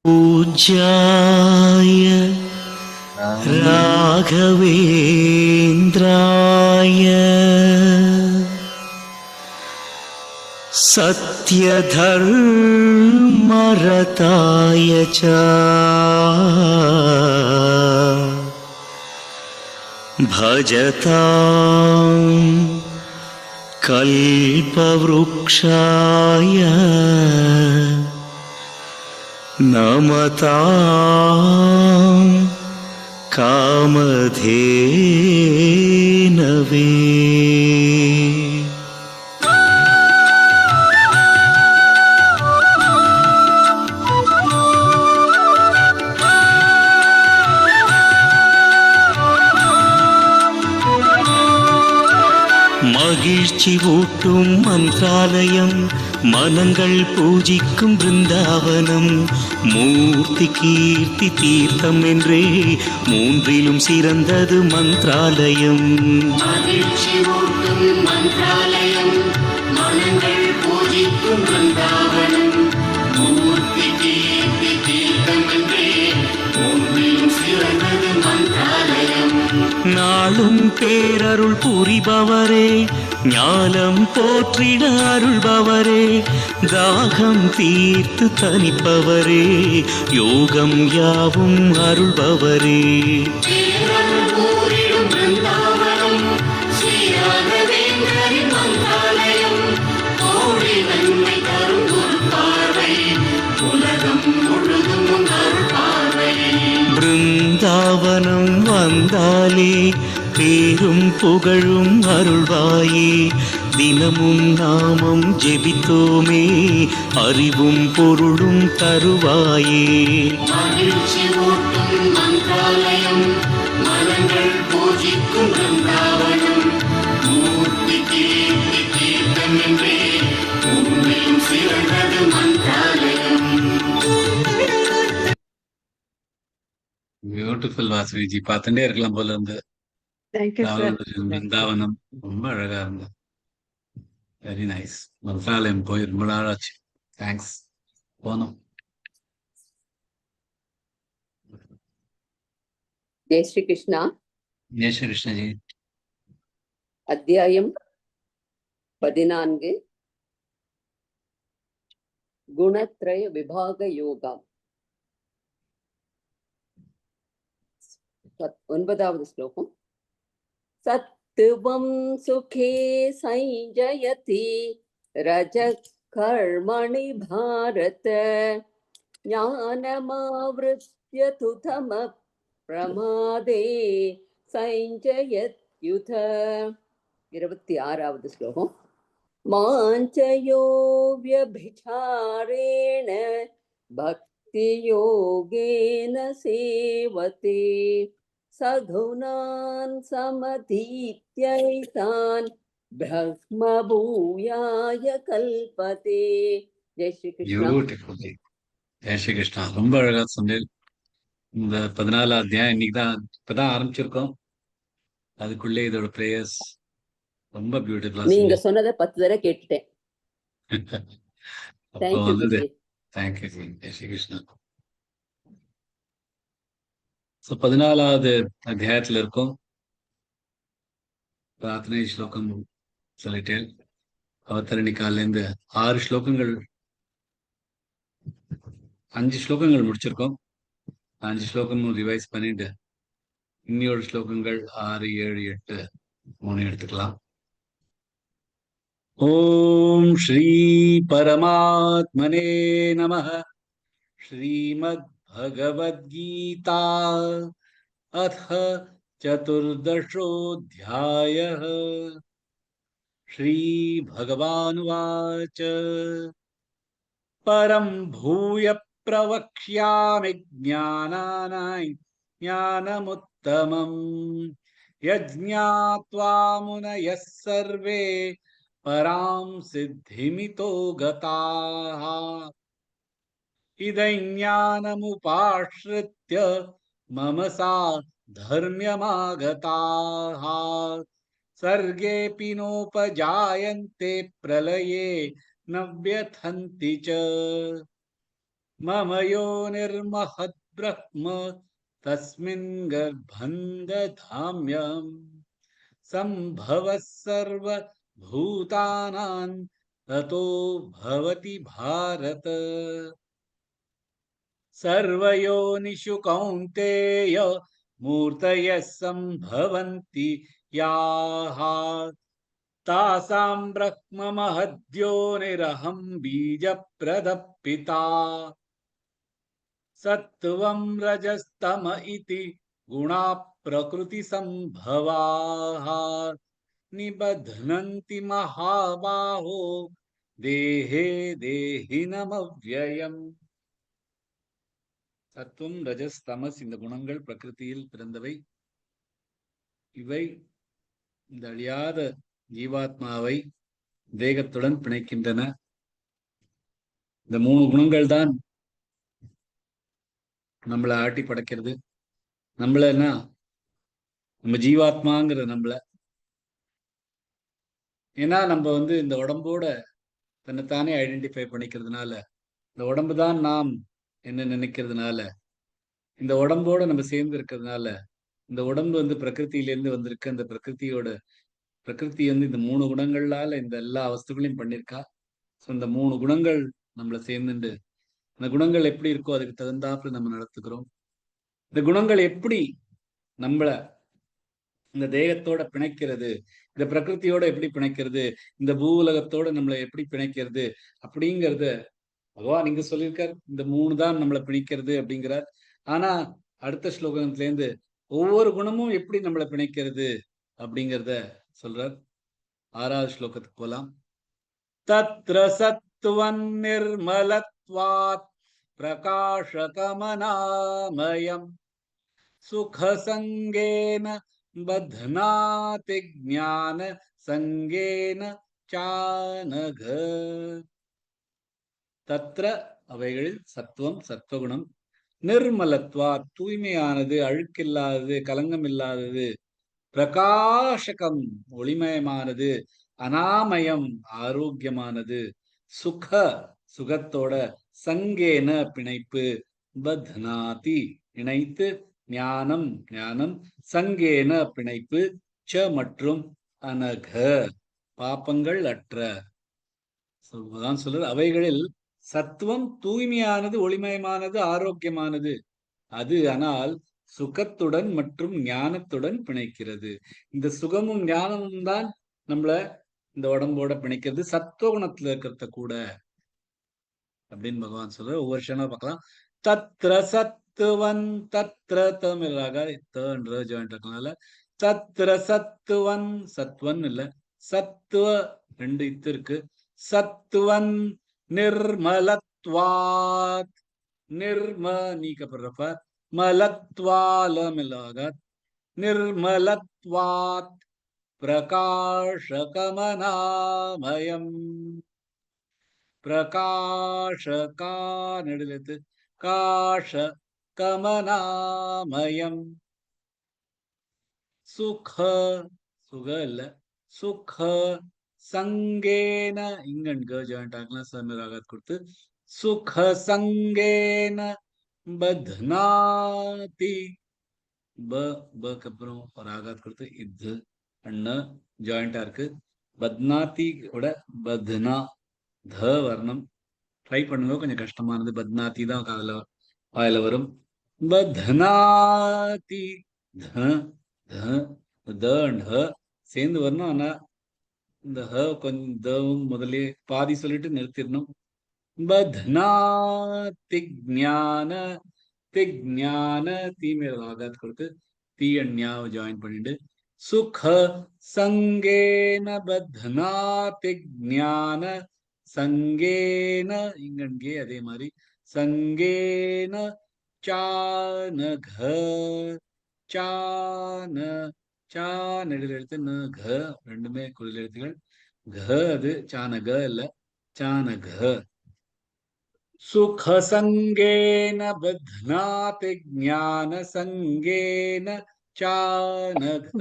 पूज्याय राघवेन्द्राय सत्यधर्मरताय च भजतां कल्पवृक्षाय नमतां कामधेनवे। மகிழ்ச்சி ஊட்டும் மந்திராலயம், மனங்கள் பூஜிக்கும் பிருந்தாவனம், மூர்த்தி கீர்த்தி தீர்த்தம் என்றே மூன்றிலும் சிறந்தது மந்திராலயம். மகிழ்ச்சி ஊட்டும் மந்திராலயம், மனங்கள் பூஜிக்கும் பிருந்தாவனம், மூர்த்தி கீர்த்தி தீர்த்தம் என்றே மூன்றிலும் சிறந்தது மந்திராலயம். நாளும் பேரருள் புரிபவரே, ஞானம் போற்றிட அருள்பவரே, தாகம் தீர்த்து தனிப்பவரே, யோகம் யாவும் அருள்பவரே. பிருந்தாவனம் வந்தாலே பேரும் புகழும் அருள்வாயே, தினமும் நாமம் ஜெபித்தோமே அறிவும் பொருளும் தருவாயே. மகிழ்ச்சி ஊட்டும் மந்திராலயம், மனங்கள் பூஜிக்கும் பிருந்தாவனம், மூர்த்தி கீர்த்தி தீர்த்தம் என்றே மூன்றிலும் சிறந்தது மந்திராலயம். பியூட்டிஃபுல் வாசுவிஜி, பார்த்துட்டே இருக்கலாம் போல இருந்து. பிருந்தாவனம் ரொம்ப அழகா இருந்தது. Very nice. மந்திராலயம் போய் ரொம்ப நாள் ஆச்சு. தேங்க்ஸ். போனோம். ஜெய் ஸ்ரீ கிருஷ்ணா. ஜெய் ஸ்ரீ கிருஷ்ணஜி. அத்தியாயம் 14 குணத்ரய விபாக யோகம். 9வது ஸ்லோகம். சத்துவம் சுகே சஞ்சயதி ரஜத் கர்மணி பாரத ஞானமாவ்ருத்ய துதம பிரமாதே சஞ்சயத் யுத. 26வது ஸ்லோகம். மாஞ்சயோ வ்யபிசாரேண பக்தி யோகேன சேவதே சகுணான் சமதீத்யைதான் பிரம்ம பூயாய கல்பதே. ஜெய் ஸ்ரீ கிருஷ்ணா. ஜெய் ஸ்ரீ கிருஷ்ணா. ரொம்ப அழகா சொன்னேன். இந்த 14 அத்தியாயம் இன்னைக்குதான் இப்பதான் ஆரம்பிச்சிருக்கோம். அதுக்குள்ளே இதோட பிரேயர்ஸ் ரொம்ப பியூட்டிஃபுல்லா. நீங்க சொன்னதை 10 தடவை கேட்டுட்டேன். வந்தது. தேங்க்யூ. ஜெய் ஸ்ரீ கிருஷ்ணா. 14வது அத்தியாயத்துல இருக்கும். பிரார்த்தனை ஸ்லோகம் சொல்லிட்டேன். அவதரணிக்கால இருந்து 6 ஸ்லோகங்கள், 5 ஸ்லோகங்கள் முடிச்சிருக்கோம். 5 ஸ்லோகமும் ரிவைஸ் பண்ணிட்டு இன்னொரு ஸ்லோகங்கள் 6, 7, 8 3 எடுத்துக்கலாம். ஓம் ஸ்ரீ பரமாத்மனே நமः. ஸ்ரீமத் भगवद्गीता अथ 14ोऽध्यायः. श्रीभगवानुवाच परं भूय प्रवक्ष्यामि ज्ञानमुत्तमम् यज्ञात्वा मुनयः सर्वे परां सिद्धिमितो गताः इदज्ञानमुपाश्रित्य मम साधर्म्यमागताः सर्गेऽपि नोपजायन्ते प्रलये न व्यथन्ति च. मम योनिर्महद् ब्रह्म तस्मिन् गर्भं दधाम्यहम् सम्भवः सर्वभूतानां ततो भवति भारत सर्वयोनिषु कौन्तेय मूर्तयः सम्भवन्ति याः तासां ब्रह्ममहद्योनिरहं बीजप्रदः पिता सत्त्वं रजस्तम इति गुणा प्रकृतिसम्भवाः निबध्नन्ति महाबाहो देहे देहिनमव्ययम् சத்துவம் ரஜஸ் தமஸ் இந்த குணங்கள் பிரகிருதியில் பிறந்தவை. இவை இந்த அழியாத ஜீவாத்மாவை தேகத்துடன் பிணைக்கின்றன. இந்த 3 குணங்கள் தான் நம்மளை ஆட்டி படைக்கிறது. நம்மளன்னா நம்ம ஜீவாத்மாங்கிறது நம்மள. ஏன்னா நம்ம இந்த உடம்போட தன்னைத்தானே ஐடென்டிஃபை பண்ணிக்கிறதுனால, இந்த உடம்பு தான் நாம் என்ன நினைக்கிறதுனால, இந்த உடம்போட நம்ம சேர்ந்து இருக்கிறதுனால, இந்த உடம்பு பிரகிருத்திலேருந்து வந்திருக்கு. அந்த பிரகிருதி இந்த 3 குணங்களால இந்த எல்லா வஸ்துகளையும் பண்ணிருக்கா. ஸோ இந்த 3 குணங்கள் நம்மள சேர்ந்துண்டு, இந்த குணங்கள் எப்படி இருக்கோ அதுக்கு தகுந்தாப்புல நம்ம நடத்துக்கிறோம். இந்த குணங்கள் எப்படி நம்மள இந்த தேகத்தோட பிணைக்கிறது, இந்த பிரகிருத்தியோட எப்படி பிணைக்கிறது, இந்த பூவுலகத்தோட நம்மளை எப்படி பிணைக்கிறது அப்படிங்கிறத பகவான் இங்க சொல்லியிருக்கார். இந்த 3 தான் நம்மளை பிணைக்கிறது அப்படிங்கிறார். ஆனா அடுத்த ஸ்லோகத்துல இருந்து ஒவ்வொரு குணமும் எப்படி நம்மளை பிணைக்கிறது அப்படிங்கிறத சொல்றார். 6வது ஸ்லோகத்துக்கு போலாம். தத்ர சத்துவன் நிர்மலத்வாத் பிரகாஷகமனாமயம் சுகசங்கேன பத்னாதி ஞான சங்கேன சானக. தத்ர அவைகளில் சத்துவம் சத்வகுணம் நிர்மலத்வா தூய்மையானது, அழுக்கில்லாதது, கலங்கம் இல்லாதது, பிரகாசகம் ஒளிமயமானது, அனாமயம் ஆரோக்கியமானது, சுக சுகத்தோட, சங்கேன பிணைப்பு, பத்னாதி இணைத்து, ஞானம் ஞானம், சங்கேன பிணைப்பு, ச மற்றும் அனக பாப்பங்கள் அற்ற. சொல்றது அவைகளில் சத்துவம் தூய்மையானது, ஒளிமயமானது, ஆரோக்கியமானது. அது ஆனால் சுகத்துடன் மற்றும் ஞானத்துடன் பிணைக்கிறது. இந்த சுகமும் ஞானமும் தான் நம்மள இந்த உடம்போட பிணைக்கிறது. சத்துவகுணத்துல இருக்கிறத கூட அப்படின்னு பகவான் சொல்ற. ஒவ்வொரு விஷயமா பார்க்கலாம். தத்ர சத்துவன், தத்ர தமிழாக தன்ற ஜாயிண்ட் இருக்கனால தத்ர சத்துவன், சத்வன் இல்ல சத்துவ 2 இத்து இருக்கு. சத்துவன் நிர்மலத்வாத், நிர்ம நீக்கப்படுறப்ப மலத்வாலமில்லாக நிர்மலத்வாத் பிரகாஷகமனாமயம். பிரகாஷகா நெடுலெழுத்து காஷ கமனாமயம். சுக சுக இல்ல சுக சங்கேன இங்கன் ஜாயிண்ட் ஆகலாம். சமராகத் கொடுத்து சுக சங்கேன பத்னாதி பக்கு அப்புறம் ஒரு ஆகாத் கொடுத்து இது அண்ண ஜாயிண்டா இருக்கு. பத்னாதி கூட பத்னா த வர்ணம் ட்ரை பண்ணுங்க, கொஞ்சம் கஷ்டமானது. பத்னாதி தான் காதல வாயில வரும். பத்னாதி த த த அண்ட் ஹ சேர்ந்து வரணும். ஆனா இந்த ஹ கொஞ்சம் தவும் முதல்ல பாதி சொல்லிட்டு நிறுத்திடணும். பத்னாதி ஞான திஞான தீமேல ஆகாத் கொடுத்து தீ அண்யாவை ஜாயின் பண்ணிட்டு சுக சங்கேன பத்னாதி ஞான சங்கேன இங்கே அதே மாதிரி சங்கேன சானக சான சா நெடில் எழுத்து ந க ரெண்டுமே குரில் எழுத்துகள். க அது சானக இல்ல சானக. சுக சங்கேன பத்னாதி ஞான சங்கேன சானக.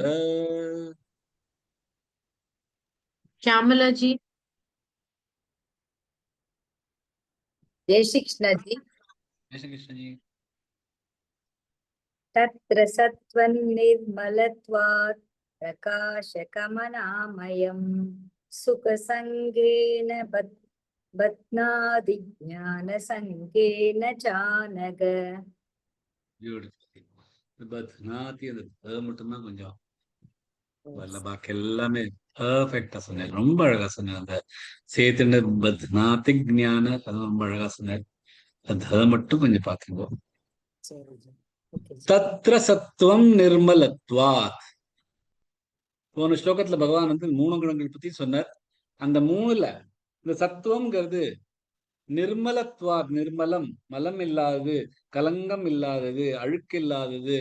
श्यामला जी। जय श्री कृष्ण जी। கிருஷ்ணஜி. तत्र सत्त्वन्निर्मलत्वात् प्रकाशकमनामयम् सुखसङ्गेन बध्नाति ज्ञानसङ्गेन चानग. பியூட்டிஃபுல். பத்னாதி அந்த மட்டும்தான் கொஞ்சம் வரல, பாக்கி எல்லாமே பர்ஃபெக்டா சொன்னார். ரொம்ப அழகா சொன்னார். அந்த சேத்துன பத்னாதி ஞான அது ரொம்ப அழகா சொன்னார். அது மட்டும் கொஞ்சம் பாத்துக்கோ. தத்ர சத்துவம் நிர்மலத்வாத். போன ஸ்லோகத்துல பகவான் வந்து 3 குணங்கள் பத்தி சொன்னார். அந்த 3ல இந்த சத்துவம்ங்கிறது நிர்மலத்வாத், நிர்மலம், மலம் இல்லாதது, கலங்கம் இல்லாதது, அழுக்கு இல்லாதது.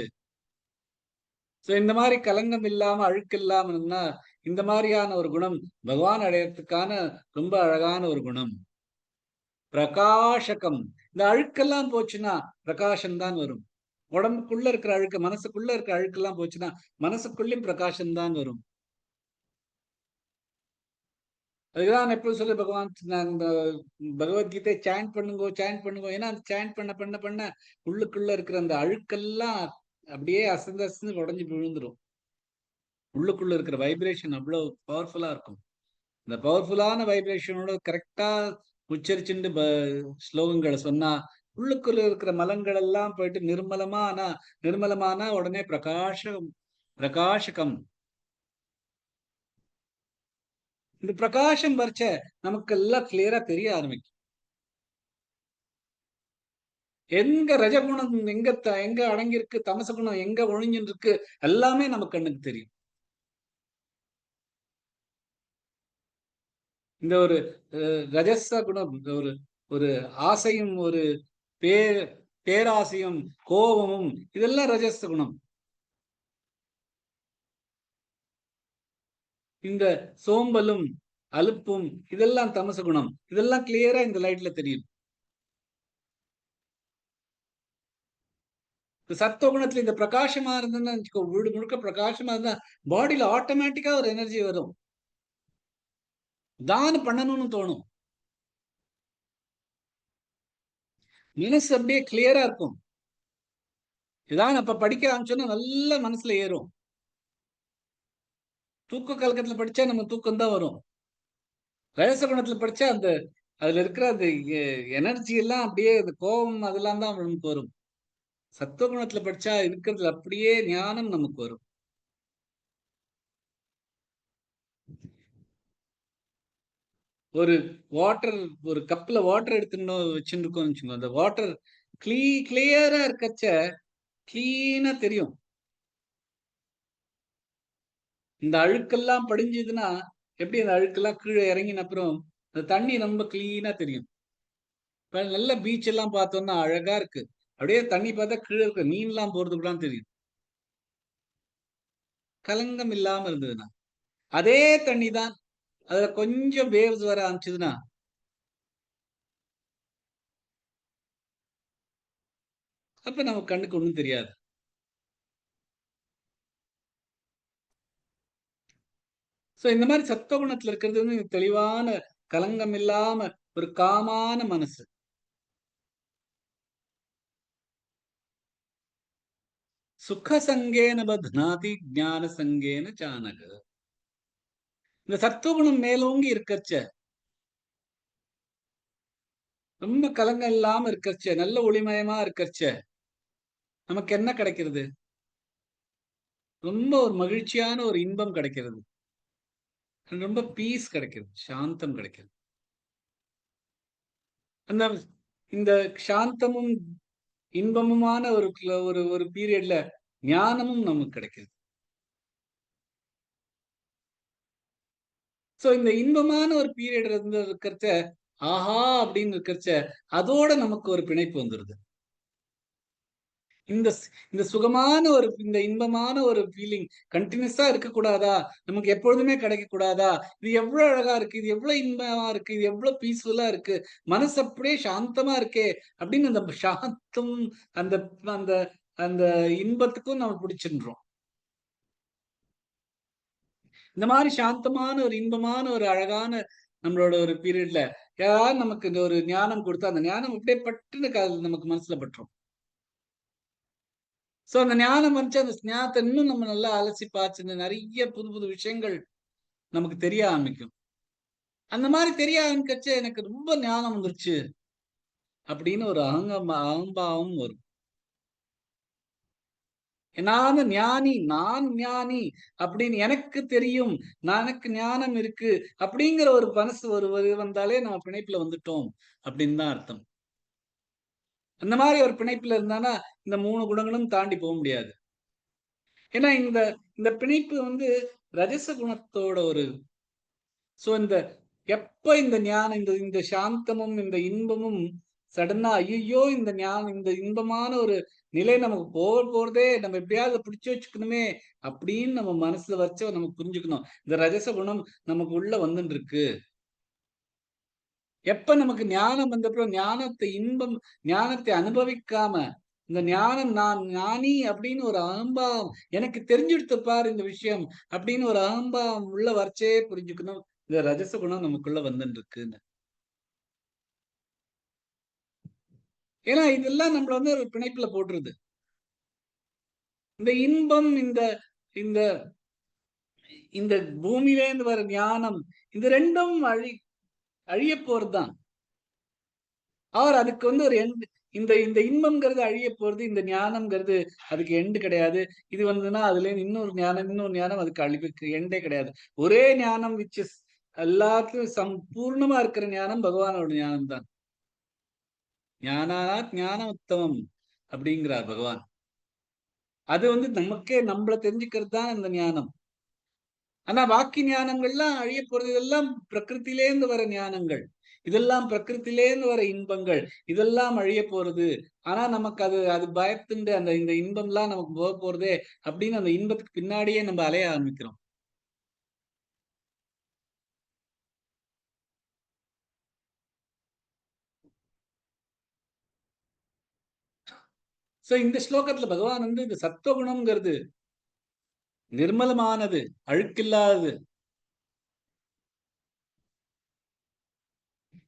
சோ இந்த மாதிரி கலங்கம் இல்லாம அழுக்கு இல்லாம இருந்தா இந்த மாதிரியான ஒரு குணம் பகவான் அடையறதுக்கான ரொம்ப அழகான ஒரு குணம். பிரகாசகம். இந்த அழுக்கெல்லாம் போச்சுன்னா பிரகாசம் தான் வரும். உடம்புக்குள்ள இருக்கிற அழுக்கு, மனசுக்குள்ள இருக்கிற அழுக்கெல்லாம் போச்சுன்னா மனசுக்குள்ளயும் பிரகாசம் தான் வரும். அதுக்குதான் எப்படி சொல்லு பகவான் இந்த பகவத்கீதை சாண்ட் பண்ணுங்கோ, சாண்ட் பண்ணுங்கோ. ஏன்னா அந்த சாண்ட் பண்ண பண்ண பண்ண உள்ளுக்குள்ள இருக்கிற அந்த அழுக்கெல்லாம் அப்படியே அசந்து அசந்து உடஞ்சி விழுந்துரும். உள்ளுக்குள்ள இருக்கிற வைப்ரேஷன் அவ்வளவு பவர்ஃபுல்லா இருக்கும். இந்த பவர்ஃபுல்லான வைப்ரேஷனோட கரெக்டா உச்சரிச்சுட்டு ஸ்லோகங்களை சொன்னா உள்ளுக்குள்ள இருக்கிற மலங்கள் எல்லாம் போயிட்டு நிர்மலமானா உடனே பிரகாசகம். இந்த பிரகாசம் வரைச்ச நமக்கு எல்லாம் கிளியரா தெரிய ஆரம்பிக்கும். எங்க ரஜகுணம் எங்க அடங்கியிருக்கு, தமச குணம் எங்க ஒழிஞ்சுன்னு இருக்கு, எல்லாமே நமக்கு கண்ணுக்கு தெரியும். இந்த ஒரு ரஜச குணம், ஒரு ஆசையும், ஒரு பேராசையும், கோபமும், இதெல்லாம் ரஜச குணம். இந்த சோம்பலும் அலுப்பும் இதெல்லாம் தமச குணம். இதெல்லாம் கிளியரா இந்த லைட்ல தெரியும். சத்துவ குணத்துல இந்த பிரகாசமா இருந்ததுன்னா வீடு முழுக்க பிரகாசமா இருந்தா பாடியில ஆட்டோமேட்டிக்கா ஒரு எனர்ஜி வரும். தான் பண்ணணும்னு தோணும். மனசு அப்படியே கிளியரா இருக்கும். இதான் அப்ப படிக்க ஆரம்பிச்சோன்னா நல்ல மனசுல ஏறும். தூக்க கலக்கத்துல படிச்சா நம்ம தூக்கம் தான் வரும். ரஜச குணத்துல படிச்சா அதுல இருக்கிற அந்த எனர்ஜி எல்லாம் அப்படியே அந்த கோபம் அதெல்லாம் தான் நமக்கு வரும். சத்துவ குணத்துல படிச்சா இருக்கிறதுல அப்படியே ஞானம் நமக்கு வரும். ஒரு கப்ல வாட்டர் எடுத்துன்னு வச்சுருக்கோம்னு வச்சுக்கோங்க. அந்த வாட்டர் கிளியரா இருக்கச்ச கிளீனா தெரியும். இந்த அழுக்கெல்லாம் படிஞ்சதுன்னா எப்படி அந்த அழுக்கெல்லாம் கீழே இறங்கின அப்புறம் அந்த தண்ணி ரொம்ப கிளீனா தெரியும். இப்ப நல்ல பீச் எல்லாம் பார்த்தோம்னா அழகா இருக்கு. அப்படியே தண்ணி பார்த்தா கீழே இருக்க மீன் எல்லாம் போறது கூட தெரியும். கலங்கம் இல்லாம இருந்ததுன்னா அதே தண்ணி தான் அதுல கொஞ்சம் வேவ்ஸ் வர ஆரம்பிச்சதுன்னா அப்ப நமக்கு கண்ணுக்கு ஒண்ணும் தெரியாது. சோ இந்த மாதிரி சத்துவ குணத்துல இருக்கிறது வந்து தெளிவான கலங்கம் இல்லாம ஒரு காமான மனசு. சுக சங்கேன பத்னாதி ஞான சங்கேன சானக. இந்த சத்துவகுணம் மேலோங்கி இருக்கச்ச, ரொம்ப கலங்கம் இல்லாம இருக்கச்ச, நல்ல ஒளிமயமா இருக்கச்ச நமக்கு என்ன கிடைக்கிறது? ரொம்ப ஒரு மகிழ்ச்சியான ஒரு இன்பம் கிடைக்கிறது. ரொம்ப பீஸ் கிடைக்கிறது, சாந்தம் கிடைக்கிறது. அந்த இந்த சாந்தமும் இன்பமுமான ஒரு பீரியட்ல ஞானமும் நமக்கு கிடைக்குது. சோ இந்த இன்பமான ஒரு பீரியட் இருந்து இருக்கிறச்ச ஆஹா அப்படின்னு இருக்கிறச்ச அதோட நமக்கு ஒரு பிணைப்பு வந்துருது. இந்த சுகமான இந்த இன்பமான ஒரு ஃபீலிங் கண்டினியூஸா இருக்கக்கூடாதா? நமக்கு எப்பொழுதுமே கிடைக்க கூடாதா? இது எவ்வளவு அழகா இருக்கு, இது எவ்வளவு இன்பமா இருக்கு, இது எவ்வளவு பீஸ்ஃபுல்லா இருக்கு, மனசு அப்படியே சாந்தமா இருக்கே அப்படின்னு அந்த சாந்தம் அந்த அந்த அந்த இன்பத்துக்கும் நம்ம பிடிச்சின்றோம். இந்த மாதிரி சாந்தமான ஒரு இன்பமான ஒரு அழகான நம்மளோட ஒரு பீரியட்ல யாராவது நமக்கு இந்த ஒரு ஞானம் கொடுத்தா அந்த ஞானம் அப்படியே பட்டுன்னு நமக்கு மனசுல பட்டுரும். சோ அந்த ஞானம் வந்துச்சு, அந்த ஞானத்தை இன்னும் நம்ம நல்லா அலசி பாய்ச்சு நிறைய புது புது விஷயங்கள் நமக்கு தெரிய ஆரம்பிக்கும். அந்த மாதிரி தெரிய ஆரம்பிக்கச்சு எனக்கு ரொம்ப ஞானம் வந்துருச்சு அப்படின்னு ஒரு அகம்பாவம் வரும். நான் ஞானி, நான் ஞானி அப்படின்னு எனக்கு தெரியும், எனக்கு ஞானம் இருக்கு அப்படிங்கிற ஒரு மனசு வந்தாலே நம்ம பிணைப்புல வந்துட்டோம் அப்படின்னு தான் அர்த்தம். அந்த மாதிரி ஒரு பிணைப்புல இருந்தானா இந்த 3 குணங்களும் தாண்டி போக முடியாது. ஏன்னா இந்த இந்த பிணைப்பு வந்து ரஜச குணத்தோட ஒரு இந்த எப்ப இந்த ஞானம் இந்த இந்த சாந்தமும் இந்த இன்பமும் சடனா ஐயோ இந்த ஞானம் இந்த இன்பமான ஒரு நிலை நமக்கு போறதே நம்ம எப்படியாவது பிடிச்சு வச்சுக்கணுமே அப்படின்னு நம்ம மனசுல வச்சு நம்ம புரிஞ்சுக்கணும். இந்த ரஜச குணம் நமக்கு உள்ள வந்துட்டு இருக்கு. எப்ப நமக்கு ஞானம் வந்தப்பறம் ஞானத்தை அனுபவிக்காம இந்த ஞானம் நான் ஞானி அப்படின்னு ஒரு அகம்பாவம் எனக்கு தெரிஞ்சுடுத்து பாரு இந்த விஷயம் அப்படின்னு ஒரு அகம்பாவம் உள்ள வரைச்சே புரிஞ்சுக்கணும். இந்த ரஜச குணம் நமக்குள்ள வந்துட்டு இருக்குன்னு. ஏன்னா இதெல்லாம் நம்மள வந்து ஒரு பிணைப்புல போட்டுருது. இந்த இன்பம் இந்த இந்த இந்த பூமியிலேருந்து வர ஞானம் இந்த ரெண்டும் அழிய போறதுதான். அவர் அதுக்கு வந்து ஒரு இந்த இந்த இன்பம்ங்கிறது அழிய போறது, இந்த ஞானம்ங்கிறது அதுக்கு எண்டு கிடையாது. இது வந்துன்னா அதுல இன்னொரு ஞானம் அதுக்கு அழிவுக்கு எண்டே கிடையாது. ஒரே ஞானம் விச் இஸ் எல்லாத்துலயும் சம்பூர்ணமா இருக்கிற ஞானம் பகவானோட ஞானம் தான். ஞானாத் ஞான உத்தமம் அப்படிங்கிறார் பகவான். அது வந்து நமக்கே நம்மள தெரிஞ்சுக்கிறது தான் இந்த ஞானம். ஆனா பாக்கி ஞானங்கள்லாம் அழிய போறது. இதெல்லாம் பிரகிருத்திலேருந்து வர ஞானங்கள், இதெல்லாம் பிரகிருத்திலேருந்து வர இன்பங்கள், இதெல்லாம் அழிய போறது. ஆனா நமக்கு அது அது பயத்துண்டு அந்த இந்த இன்பம்லாம் நமக்கு போக போறதே அப்படின்னு அந்த இன்பத்துக்கு பின்னாடியே நம்ம அலைய ஆரம்பிக்கிறோம். சோ இந்த ஸ்லோகத்துல பகவான் வந்து இந்த சத்துவகுணம்ங்கிறது நிர்மலமானது, அழுக்கில்லாதது.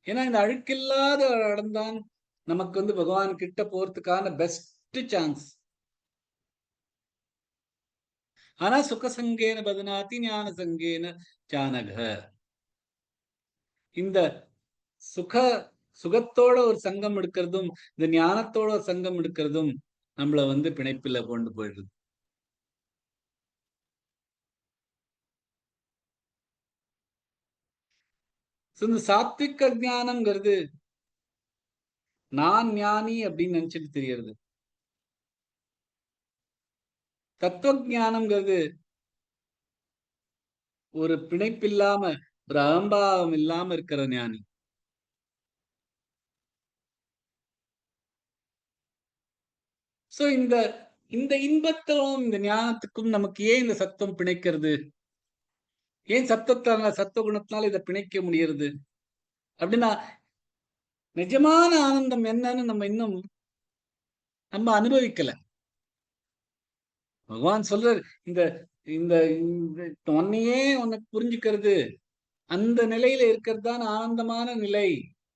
ஏன்னா இந்த அழுக்கில்லாத இடம்தான் நமக்கு வந்து பகவான் கிட்ட போறதுக்கான பெஸ்ட் சான்ஸ். ஆனா சுகசங்கேன பதனாதி ஞான சங்கேன ஜானக. இந்த சுகத்தோட ஒரு சங்கம் எடுக்கிறதும் இந்த ஞானத்தோட ஒரு சங்கம் எடுக்கிறதும் நம்மள வந்து பிணைப்புல கொண்டு போயிடுது. இந்த சாத்விக ஞானம்ங்கிறது நான் ஞானி அப்படின்னு நினைச்சிட்டு தெரியறது. தத்துவ ஞானம்ங்கிறது ஒரு பிணைப்பில்லாம ஒரு அகம்பாவம் இல்லாம இருக்கிற ஞானி. சோ இந்த இந்த இன்பத்தும் இந்த ஞானத்துக்கும் நமக்கு ஏன் இந்த சத்தம் பிணைக்கிறது? ஏன் சத்துவ குணத்தினால இதை பிணைக்க முடியறது அப்படின்னா, நிஜமான ஆனந்தம் என்னன்னு நம்ம இன்னும் நம்ம அனுபவிக்கல. பகவான் சொல்றாரு இந்த இந்த உன்னையே உனக்கு புரிஞ்சுக்கிறது, அந்த நிலையில இருக்கிறது தான் ஆனந்தமான நிலை,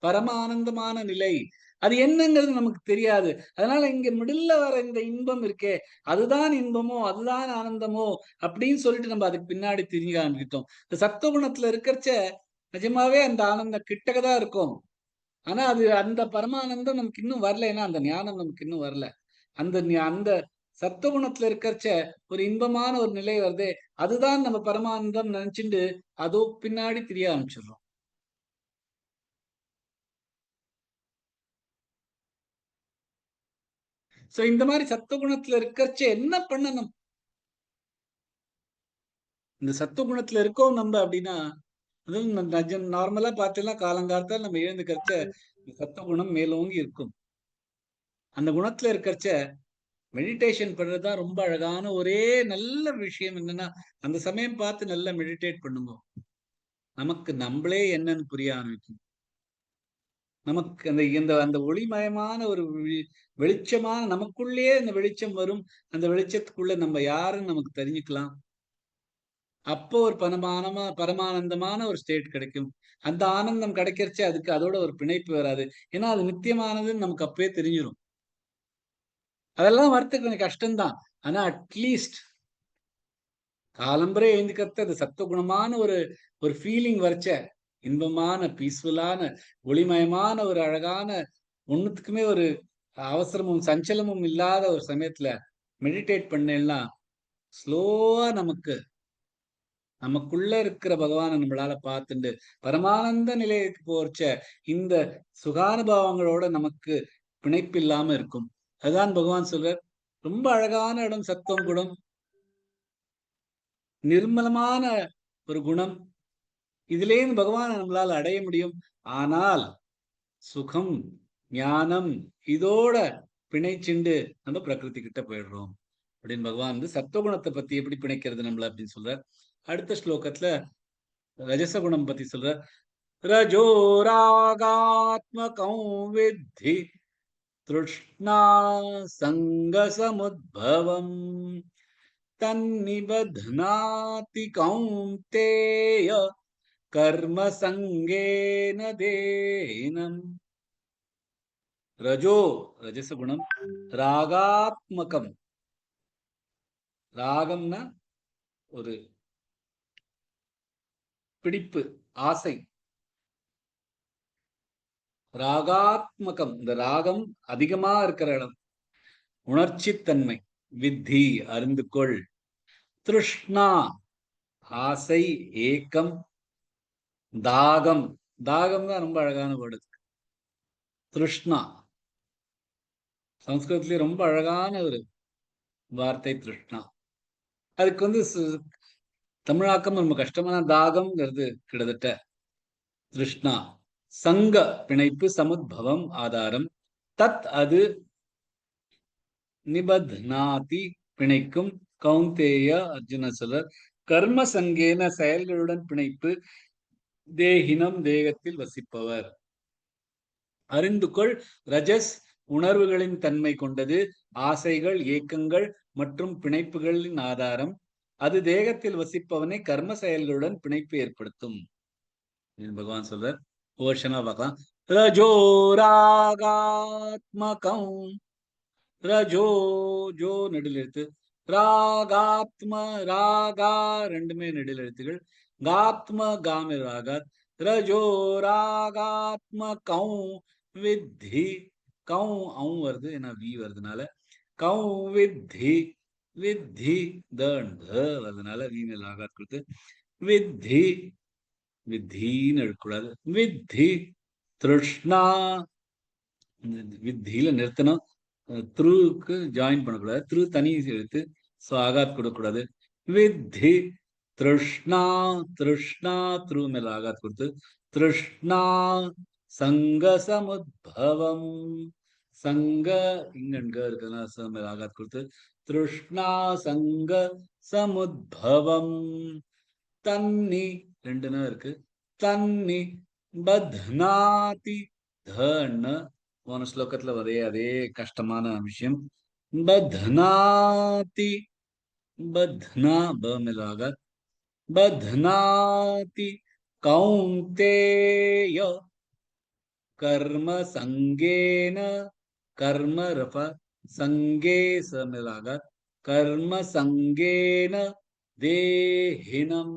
பரம ஆனந்தமான நிலை. அது என்னங்கிறது நமக்கு தெரியாது. அதனால இங்க மிடில்ல வர இந்த இன்பம் இருக்கே, அதுதான் இன்பமோ அதுதான் ஆனந்தமோ அப்படின்னு சொல்லிட்டு நம்ம அதுக்கு பின்னாடி திரிஞ்ச ஆரம்பிக்கிட்டோம். இந்த சத்துவகுணத்துல இருக்கிறச்ச நிஜமாவே அந்த ஆனந்தம் கிட்டக்கதான் இருக்கும். ஆனா அது அந்த பரமானந்தம் நமக்கு இன்னும் வரல. ஏன்னா அந்த ஞானம் நமக்கு இன்னும் வரல. அந்த அந்த சத்துவகுணத்துல இருக்கிறச்ச ஒரு இன்பமான ஒரு நிலை வருதே, அதுதான் நம்ம பரமானந்தம் நினைச்சுட்டு அதோ பின்னாடி திரிய ஆரம்பிச்சிடுறோம். சோ இந்த மாதிரி சத்துவகுணத்துல இருக்கிறச்ச என்ன பண்ணணும்? இந்த சத்துவகுணத்துல இருக்கோம் நம்ம அப்படின்னா, அதுவும் நார்மலா பார்த்தீங்கன்னா காலங்காலத்தால் நம்ம எழுந்துக்கிறச்ச சத்துவகுணம் மேலோங்கி இருக்கும். அந்த குணத்துல இருக்கிறச்ச மெடிடேஷன் பண்றதுதான் ரொம்ப அழகான ஒரே நல்ல விஷயம். என்னன்னா அந்த சமயம் பார்த்து நல்லா மெடிடேட் பண்ணுங்க. நமக்கு நம்மளே என்னன்னு புரிய ஆரம்பிக்கும். நமக்கு அந்த இந்த அந்த ஒளிமயமான ஒரு வெளிச்சமான நமக்குள்ளேயே அந்த வெளிச்சம் வரும். அந்த வெளிச்சத்துக்குள்ள நம்ம யாருன்னு நமக்கு தெரிஞ்சுக்கலாம். அப்போ ஒரு பரமானந்தமான ஒரு ஸ்டேட் கிடைக்கும். அந்த ஆனந்தம் கிடைக்கிறச்சே அதுக்கு அதோட ஒரு பிணைப்பு வராது. ஏன்னா அது நித்தியமானதுன்னு நமக்கு அப்பவே தெரிஞ்சிடும். அதெல்லாம் வரத்துக்கு கொஞ்சம் கஷ்டம்தான். ஆனா அட்லீஸ்ட் காலம்பரே எழுந்துக்கிறது அது சத்துவகுணமான ஒரு ஒரு ஃபீலிங் வரச்ச இன்பமான பீஸ்ஃபுல்லான ஒளிமயமான ஒரு அழகான ஒண்ணுத்துக்குமே ஒரு அவசரமும் சஞ்சலமும் இல்லாத ஒரு சமயத்துல மெடிடேட் பண்ணேன்னா ஸ்லோவா நமக்குள்ள இருக்கிற பகவானை நம்மளால பார்த்துண்டு பரமானந்த நிலையத்துக்கு போறச்ச இந்த சுகானுபவங்களோட நமக்கு பிணைப்பு இல்லாம இருக்கும். அதுதான் பகவான் சொல்றார். ரொம்ப அழகான இடம் சத்துவம் குணம், நிர்மலமான ஒரு குணம். இதுலேயும் பகவானை நம்மளால அடைய முடியும். ஆனால் சுகம் ஞானம் இதோட பிணைச்சுண்டு நம்ம பிரகிருதி கிட்ட போயிடுறோம் அப்படின்னு பகவான் வந்து சத்துவகுணத்தை பத்தி எப்படி பிணைக்கிறது நம்மள அப்படின்னு சொல்ற. அடுத்த ஸ்லோகத்துல ரஜசகுணம் பத்தி சொல்ற. ரஜோ ராகாத்மகம் வித்தி திருஷ்ணா சங்க சமுத்பவம் தன்னிபத்னாதி கௌந்தேய கர்ம சங்கேன தேனம். ரஜோ ரஜசகுணம் ராகாத்மகம். ராகம்னா ஒரு பிடிப்பு, ஆசை. ராகாத்மகம் இந்த ராகம் அதிகமா இருக்கிற இடம், உணர்ச்சித்தன்மை. வித்தி அறிந்து கொள். திருஷ்ணா ஆசை, ஏக்கம். தாகம் தாகம் தான் ரொம்ப அழகான வேர்டு. திருஷ்ணா சம்ஸ்கிருதத்திலேயே ரொம்ப அழகான ஒரு வார்த்தை திருஷ்ணா. அதுக்கு வந்து தமிழாக்கம் ரொம்ப கஷ்டமான தாகம்ங்கிறது கிட்டத்தட்ட திருஷ்ணா. சங்க பிணைப்பு, சமுத்பவம் ஆதாரம், தத் அது, நிபத்னாதி பிணைக்கும், கௌந்தேய அர்ஜுன சொல்றார். கர்ம சங்கேன செயல்களுடன் பிணைப்பு, தேகினம் தேகத்தில் வசிப்பவர். அறிந்து கொள். ரஜஸ் உணர்வுகளின் தன்மை கொண்டது, ஆசைகள், ஏக்கங்கள் மற்றும் பிணைப்புகளின் ஆதாரம். அது தேகத்தில் வசிப்பவனை கர்ம செயல்களுடன் பிணைப்பு ஏற்படுத்தும். பகவான் சொல்றார். ஓஷனா பார்க்கலாம். ரஜோ ராகாத்மகம். ரஜோ ஜோ நெடில் எழுத்து. ராகாத்ம ராகா ரெண்டுமே நெடில் எழுத்துகள். காத்ம காம ராகாத். ரஜோ ராகாத்மகம் வித்தி. கௌ அவும் வருது, ஏன்னா வி வருதுனால. கௌ வித்தி வித்தி வருதுனால வீணல் ஆகாத் கொடுத்து வித்தி வித்தின்னு எழுதக்கூடாது. வித்தி திருஷ்ணா வித்தியில நிறுத்தணும். த்ரூக்கு ஜாயின் பண்ணக்கூடாது. த்ரூ தனி எழுத்து, ஸோ ஆகாத் கொடுக்கக்கூடாது. வித்தி திருஷ்ணா திருஷ்ணா த்ரூ மேல ஆகாத் கொடுத்து திருஷ்ணா சங்க சமுத்பவம். சங்க இங்க இருக்கிறதுனால மேல ஆகாத் கொடுத்து திருஷ்ணா சங்க சமுத்பவம். தன்னி ரெண்டுனா இருக்கு. தன்னி பத்னாதி தன போன ஸ்லோகத்துல அதே கஷ்டமான விஷயம். பத்னாதி பத்னா மேலாக பத்னாதி கௌந்தேய கர்ம சங்கேன. கர்ம ரஃப சங்கே மேலாக கர்ம சங்கேன தேஹினம்.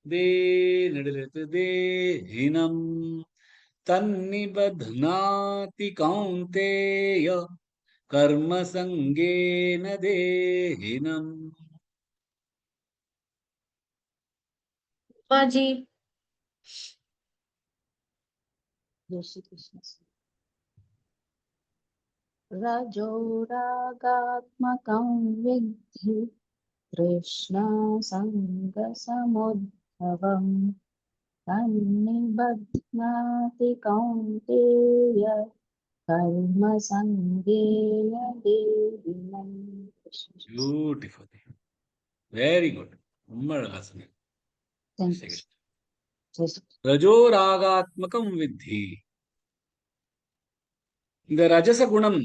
தே நெடுத்து தேஹினம். தன்னிபத்னாதி கௌந்தேய கர்ம சங்கேன தேஹினம். Baji. जय श्री कृष्ण। रजो रागात्मकं विद्धि तृष्णा संगसमुद्भवम् तन्निबध्नाति कौन्तेय कर्म संगेन देहिनम्। Beautiful. Very good. ரொம்ப அழகா சொன்னீங்க. ரஜோ ராகாத்மகம் வித்தி. இந்த ரஜச குணம்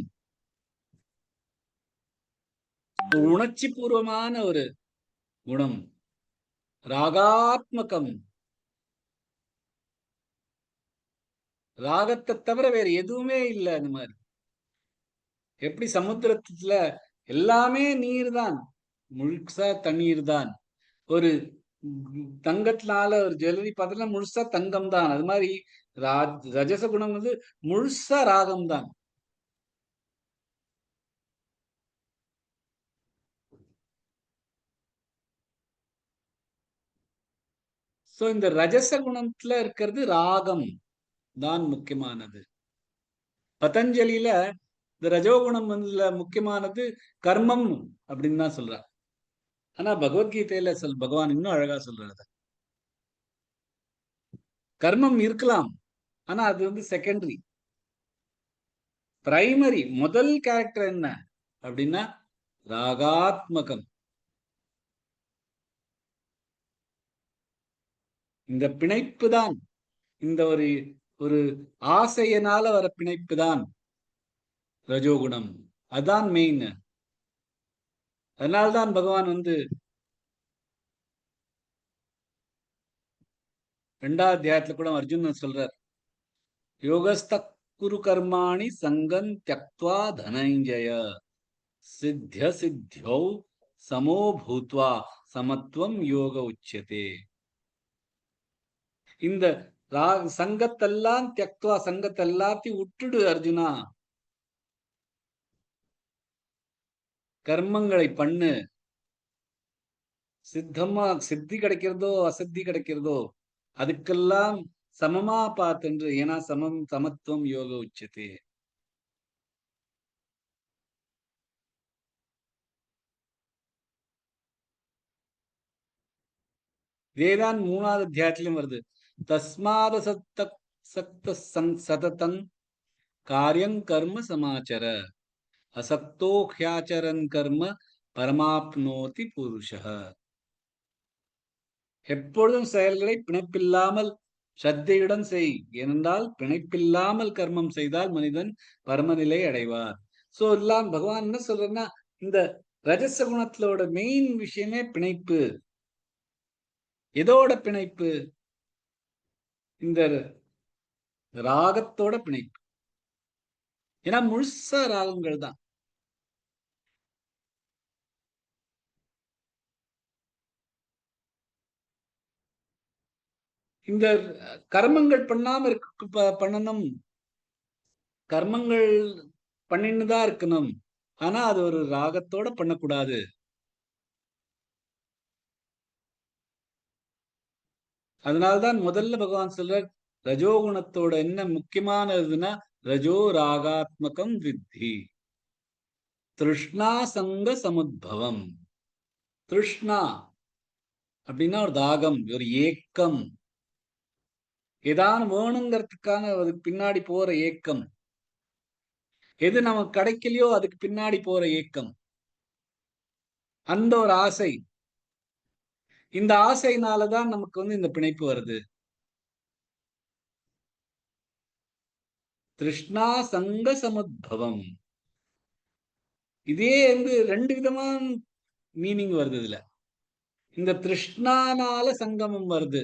உணர்ச்சி பூர்வமான ஒரு குணம். ராகாத்மகம், ராகத்தை தவிர வேற எதுவுமே இல்லை. அந்த மாதிரி எப்படி சமுத்திரத்துல எல்லாமே நீர் தான், முழுசா தண்ணீர் தான். ஒரு தங்கத்தினால ஒரு ஜுவல்லரி பார்த்தீங்கன்னா முழுசா தங்கம் தான். அது மாதிரி ரஜச குணம் வந்து முழுசா ராகம் தான். சோ இந்த ரஜச குணத்துல இருக்கிறது ராகம் தான் முக்கியமானது. பதஞ்சலியில இந்த ரஜோகுணம் வந்து முக்கியமானது கர்மம் அப்படின்னு தான் சொல்றார். ஆனா பகவத்கீதையில பகவான் இன்னும் அழகா சொல்றாரு, கர்மம் இருக்கலாம், ஆனா அது வந்து செகண்டரி. பிரைமரி முதல் கேரக்டர் என்ன அப்படின்னா ராகாத்மகம். இந்த பிணைப்பு தான், இந்த ஒரு ஒரு ஆசையினால வர பிணைப்பு தான் ரஜோகுணம். அதான் மெயின். அதனால்தான் பகவான் வந்து 2வது அத்தியாயத்துல கூட அர்ஜுனன் சொல்றார், யோகஸ்த குரு கர்மாணி சங்கம் தியக்த்வா தனஞ்சய சித்திய சித்தியௌ சமோ பூத்வா சமத்துவம் யோக உச்சதே. இந்த சங்கத்தெல்லாம் தியக்த்வா, சங்கத்தை எல்லாத்தையும் விட்டுடு அர்ஜுனா, கர்மங்களை பண்ணு. சித்தி கிடைக்கிறதோ அசித்தி கிடைக்கிறதோ அதுக்கெல்லாம் சமமா பார்த்து. ஏன்னா சமத்துவம் யோக உச்சதே. இதேதான் 3வது அத்தியாயத்திலும் வருது. தஸ்மாத சக்த சததம் காரியம் கர்ம சமாச்சர அசக்தோ ஹ்யாச்சரன் கர்ம பரமாப்னோதி புருஷ. எப்பொழுதும் செயல்களை பிணைப்பில்லாமல் ஸ்ரத்தையுடன் செய். ஏனென்றால் பிணைப்பில்லாமல் கர்மம் செய்தால் மனிதன் பரமநிலை அடைவார். சோ எல்லாம் பகவான் என்ன சொல்றேன்னா, இந்த ரஜச குணத்தோட மெயின் விஷயமே பிணைப்பு. எதோட பிணைப்பு? இந்த ராகத்தோட பிணைப்பு. ஏன்னா முழுசா ராகங்கள் தான். இந்த கர்மங்கள் பண்ணாம பண்ணணும், கர்மங்கள் பண்ணின்னுதான் இருக்கணும், ஆனா அது ஒரு ராகத்தோட பண்ணக்கூடாது. அதனால்தான் முதல்ல பகவான் சொல்ற ரஜோகுணத்தோட என்ன முக்கியமானதுன்னா ரஜோ ராகாத்மகம் வித்தி திருஷ்ணா சங்க சமுத்பவம். திருஷ்ணா அப்படின்னா ஒரு தாகம், ஒரு ஏக்கம், ஏதான் வேணுங்கிறதுக்கான அதுக்கு பின்னாடி போற ஏக்கம், எது நமக்கு கிடைக்கலையோ அதுக்கு பின்னாடி போற ஏக்கம், அந்த ஒரு ஆசை. இந்த ஆசையினாலதான் நமக்கு வந்து இந்த பிணைப்பு வருது. திருஷ்ணா சங்க சமுத்பவம். இதே வந்து 2 விதமான மீனிங் வருது இதுல. இந்த திருஷ்ணானால சங்கமம் வருது.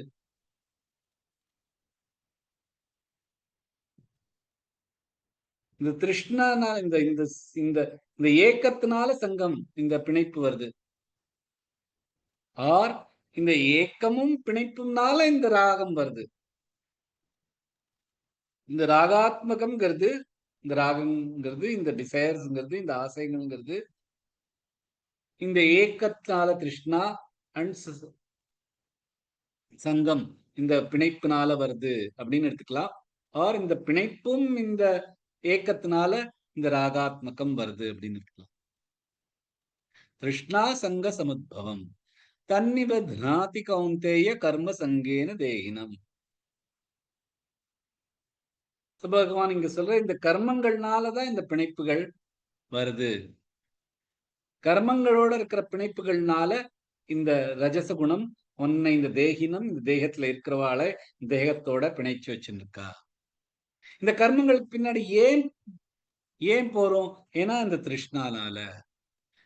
இந்த திருஷ்ணானால இந்த இந்த இந்த இந்த ஏக்கத்தினால சங்கம், இந்த பிணைப்பு வருது. ஆர் இந்த ஏக்கமும் பிணைப்புனால இந்த ராகம் வருது. இந்த ராகாத்மகம்ங்கிறது, இந்த ராகம்ங்கிறது, இந்த டிசையர்ஸ்ங்கிறது, இந்த ஆசைகள்ங்கிறது இந்த ஏக்கத்தினால கிருஷ்ணா அண்ட் சங்கம், இந்த பிணைப்பினால வருது அப்படின்னு எடுத்துக்கலாம். ஆர் இந்த பிணைப்பும் இந்த ஏக்கத்தினால இந்த ராகாத்மகம் வருது அப்படின்னு எடுத்துக்கலாம். கிருஷ்ணா சங்க சமுத்பவம் தன்னிபத்னாதி கௌந்தேய கர்ம சங்கேன தேகினம். பகவான் இங்க சொல்ற இந்த கர்மங்கள்னாலதான் இந்த பிணைப்புகள் வருது. கர்மங்களோட இருக்கிற பிணைப்புகள்னால இந்த ரஜச குணம் உன்னை இந்த தேகினம், இந்த தேகத்துல இருக்கிறவாளை தேகத்தோட பிணைச்சு வச்சுருக்கா. இந்த கர்மங்களுக்கு பின்னாடி ஏன் போறோம்? ஏன்னா இந்த திருஷ்ணானால.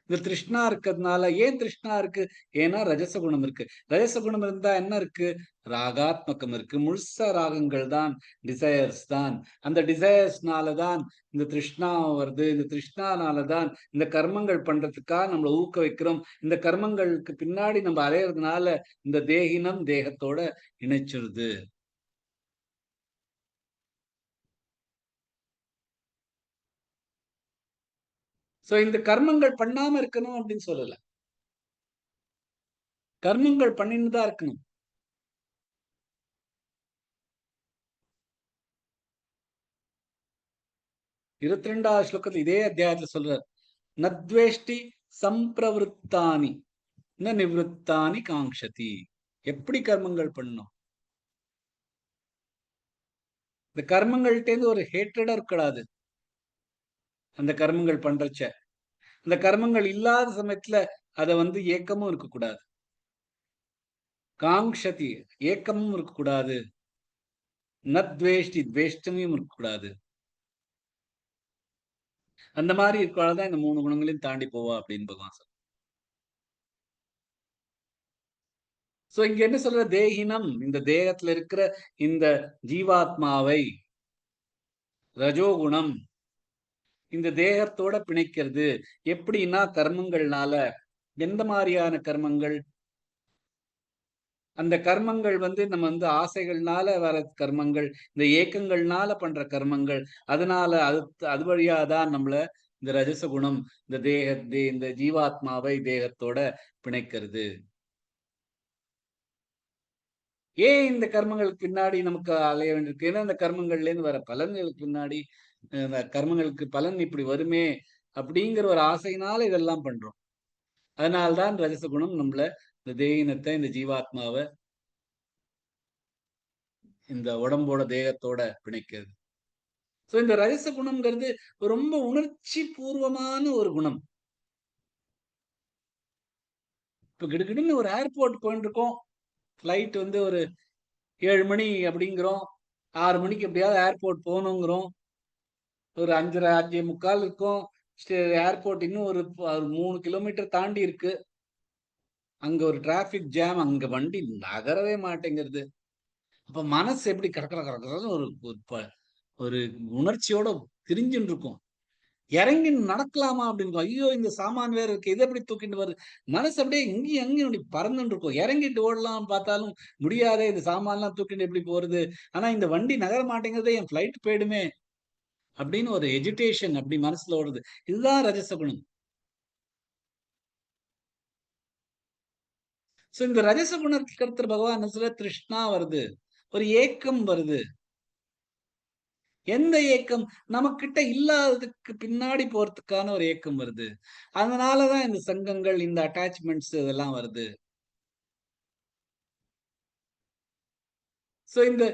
இந்த திருஷ்ணா இருக்கிறதுனால, ஏன் திருஷ்ணா இருக்கு? ஏன்னா ரஜசகுணம் இருக்கு. ரஜசகுணம் இருந்தா என்ன இருக்கு? ராகாத்மகம் இருக்கு. முழுசா ராகங்கள் தான், டிசையர்ஸ் தான். அந்த டிசையர்ஸ்னால தான் இந்த திருஷ்ணா வருது. இந்த திருஷ்ணானால தான் இந்த கர்மங்கள் பண்றதுக்காக நம்மள ஊக்குவிக்கிறோம். இந்த கர்மங்களுக்கு பின்னாடி நம்ம அலையறதுனால இந்த தேகினம் தேகத்தோட இணைச்சிருது. சோ இந்த கர்மங்கள் பண்ணாம இருக்கணும் அப்படின்னு சொல்லல. கர்மங்கள் பண்ணின்னு தான் இருக்கணும். 22வது ஸ்லோகத்துல இதே அத்தியாயத்துல சொல்றார். நத்வேஷ்டி சம்பிரவருத்தானி ந நிவృత్తాని காங்க்ஷதி. எப்படி கர்மங்கள் பண்ணணும்? இந்த கர்மங்கள்ட்ட இருந்து ஒரு ஹேட்ரடா இருக்கக்கூடாது. அந்த கர்மங்கள் பண்றச்ச அந்த கர்மங்கள் இல்லாத சமயத்துல அத வந்து ஏக்கமும் இருக்கக்கூடாது. காங்க்ஷதி ஏக்கமும் இருக்கக்கூடாது. நத்வேஷ்டி துவேஷ்டமும் இருக்கக்கூடாது. அந்த மாதிரி இருக்கதான் இந்த 3 குணங்களையும் தாண்டி போவா அப்படின்னு பகவான் சொல்றார். சோ இங்க என்ன சொல்ற? தேகினம், இந்த தேகத்துல இருக்கிற இந்த ஜீவாத்மாவை ரஜோகுணம் இந்த தேகத்தோட பிணைக்கிறது. எப்படின்னா கர்மங்கள்னால. எந்த மாதிரியான கர்மங்கள்? அந்த கர்மங்கள் வந்து நம்ம வந்து ஆசைகள்னால வர கர்மங்கள், இந்த ஏக்கங்கள்னால பண்ற கர்மங்கள். அதனால அது வழியாதான் நம்மள இந்த ரஜசகுணம் இந்த ஜீவாத்மாவை தேகத்தோட பிணைக்கிறது. ஏன் இந்த கர்மங்களுக்கு பின்னாடி நமக்கு அலைய வேண்டியிருக்கு? ஏன்னா இந்த கர்மங்கள்ல இருந்து வர பலன்களுக்கு பின்னாடி இந்த கர்மங்களுக்கு பலன் இப்படி வருமே அப்படிங்கிற ஒரு ஆசையினால இதெல்லாம் பண்றோம். அதனால்தான் ரஜசகுணம் நம்மள இந்த தேகினத்தை, இந்த ஜீவாத்மாவை இந்த உடம்போட தேகத்தோட பிணைக்கிறது. சோ இந்த ரஜச குணம்ங்கிறது ரொம்ப உணர்ச்சி பூர்வமான ஒரு குணம். இப்ப கிடுகிடுன்னு ஒரு ஏர்போர்ட் போயிட்டு இருக்கோம். ஃபிளைட் வந்து ஒரு 7 மணி அப்படிங்கிறோம். 6 மணிக்கு எப்படியாவது ஏர்போர்ட் போகணுங்கிறோம். ஒரு 5:30 5:45 இருக்கும். ஏர்போர்ட் இன்னும் ஒரு 3 கிலோமீட்டர் தாண்டி இருக்கு. அங்க ஒரு டிராபிக் ஜாம். அங்க வண்டி நகரவே மாட்டேங்கிறது. அப்ப மனசு எப்படி கடற்கரை கடற்கரைன்னு ஒரு ஒரு உணர்ச்சியோட திரிஞ்சுட்டு இருக்கும். இறங்கி நடக்கலாமா அப்படின்னு. ஐயோ இந்த சாமான் வேற இருக்கு, இதை எப்படி தூக்கிட்டு வருது? மனசு அப்படியே இங்கேயும் அங்கேயும் அப்படி பறந்துட்டு இருக்கும். இறங்கிட்டு ஓடலாம் பார்த்தாலும் முடியாதே, இந்த சாமான்லாம் தூக்கிட்டு எப்படி போறது? ஆனா இந்த வண்டி நகர மாட்டேங்கிறதே, என் பிளைட் போயிடுமே அப்படின்னு ஒரு எஜிடேஷன் அப்படி மனசுல ஓடுது. இதுதான் ரஜசகுணம். சோ இந்த ரஜசகுணத்துக்கு அடுத்த பகவான் என்ன சொல்ற? திருஷ்ணா வருது, ஒரு ஏக்கம் வருது. எந்த ஏக்கம்? நமக்கிட்ட இல்லாததுக்கு பின்னாடி போறதுக்கான ஒரு ஏக்கம் வருது. அதனாலதான் இந்த சங்கங்கள், இந்த அட்டாச்மெண்ட்ஸ் இதெல்லாம் வருது. சோ இந்த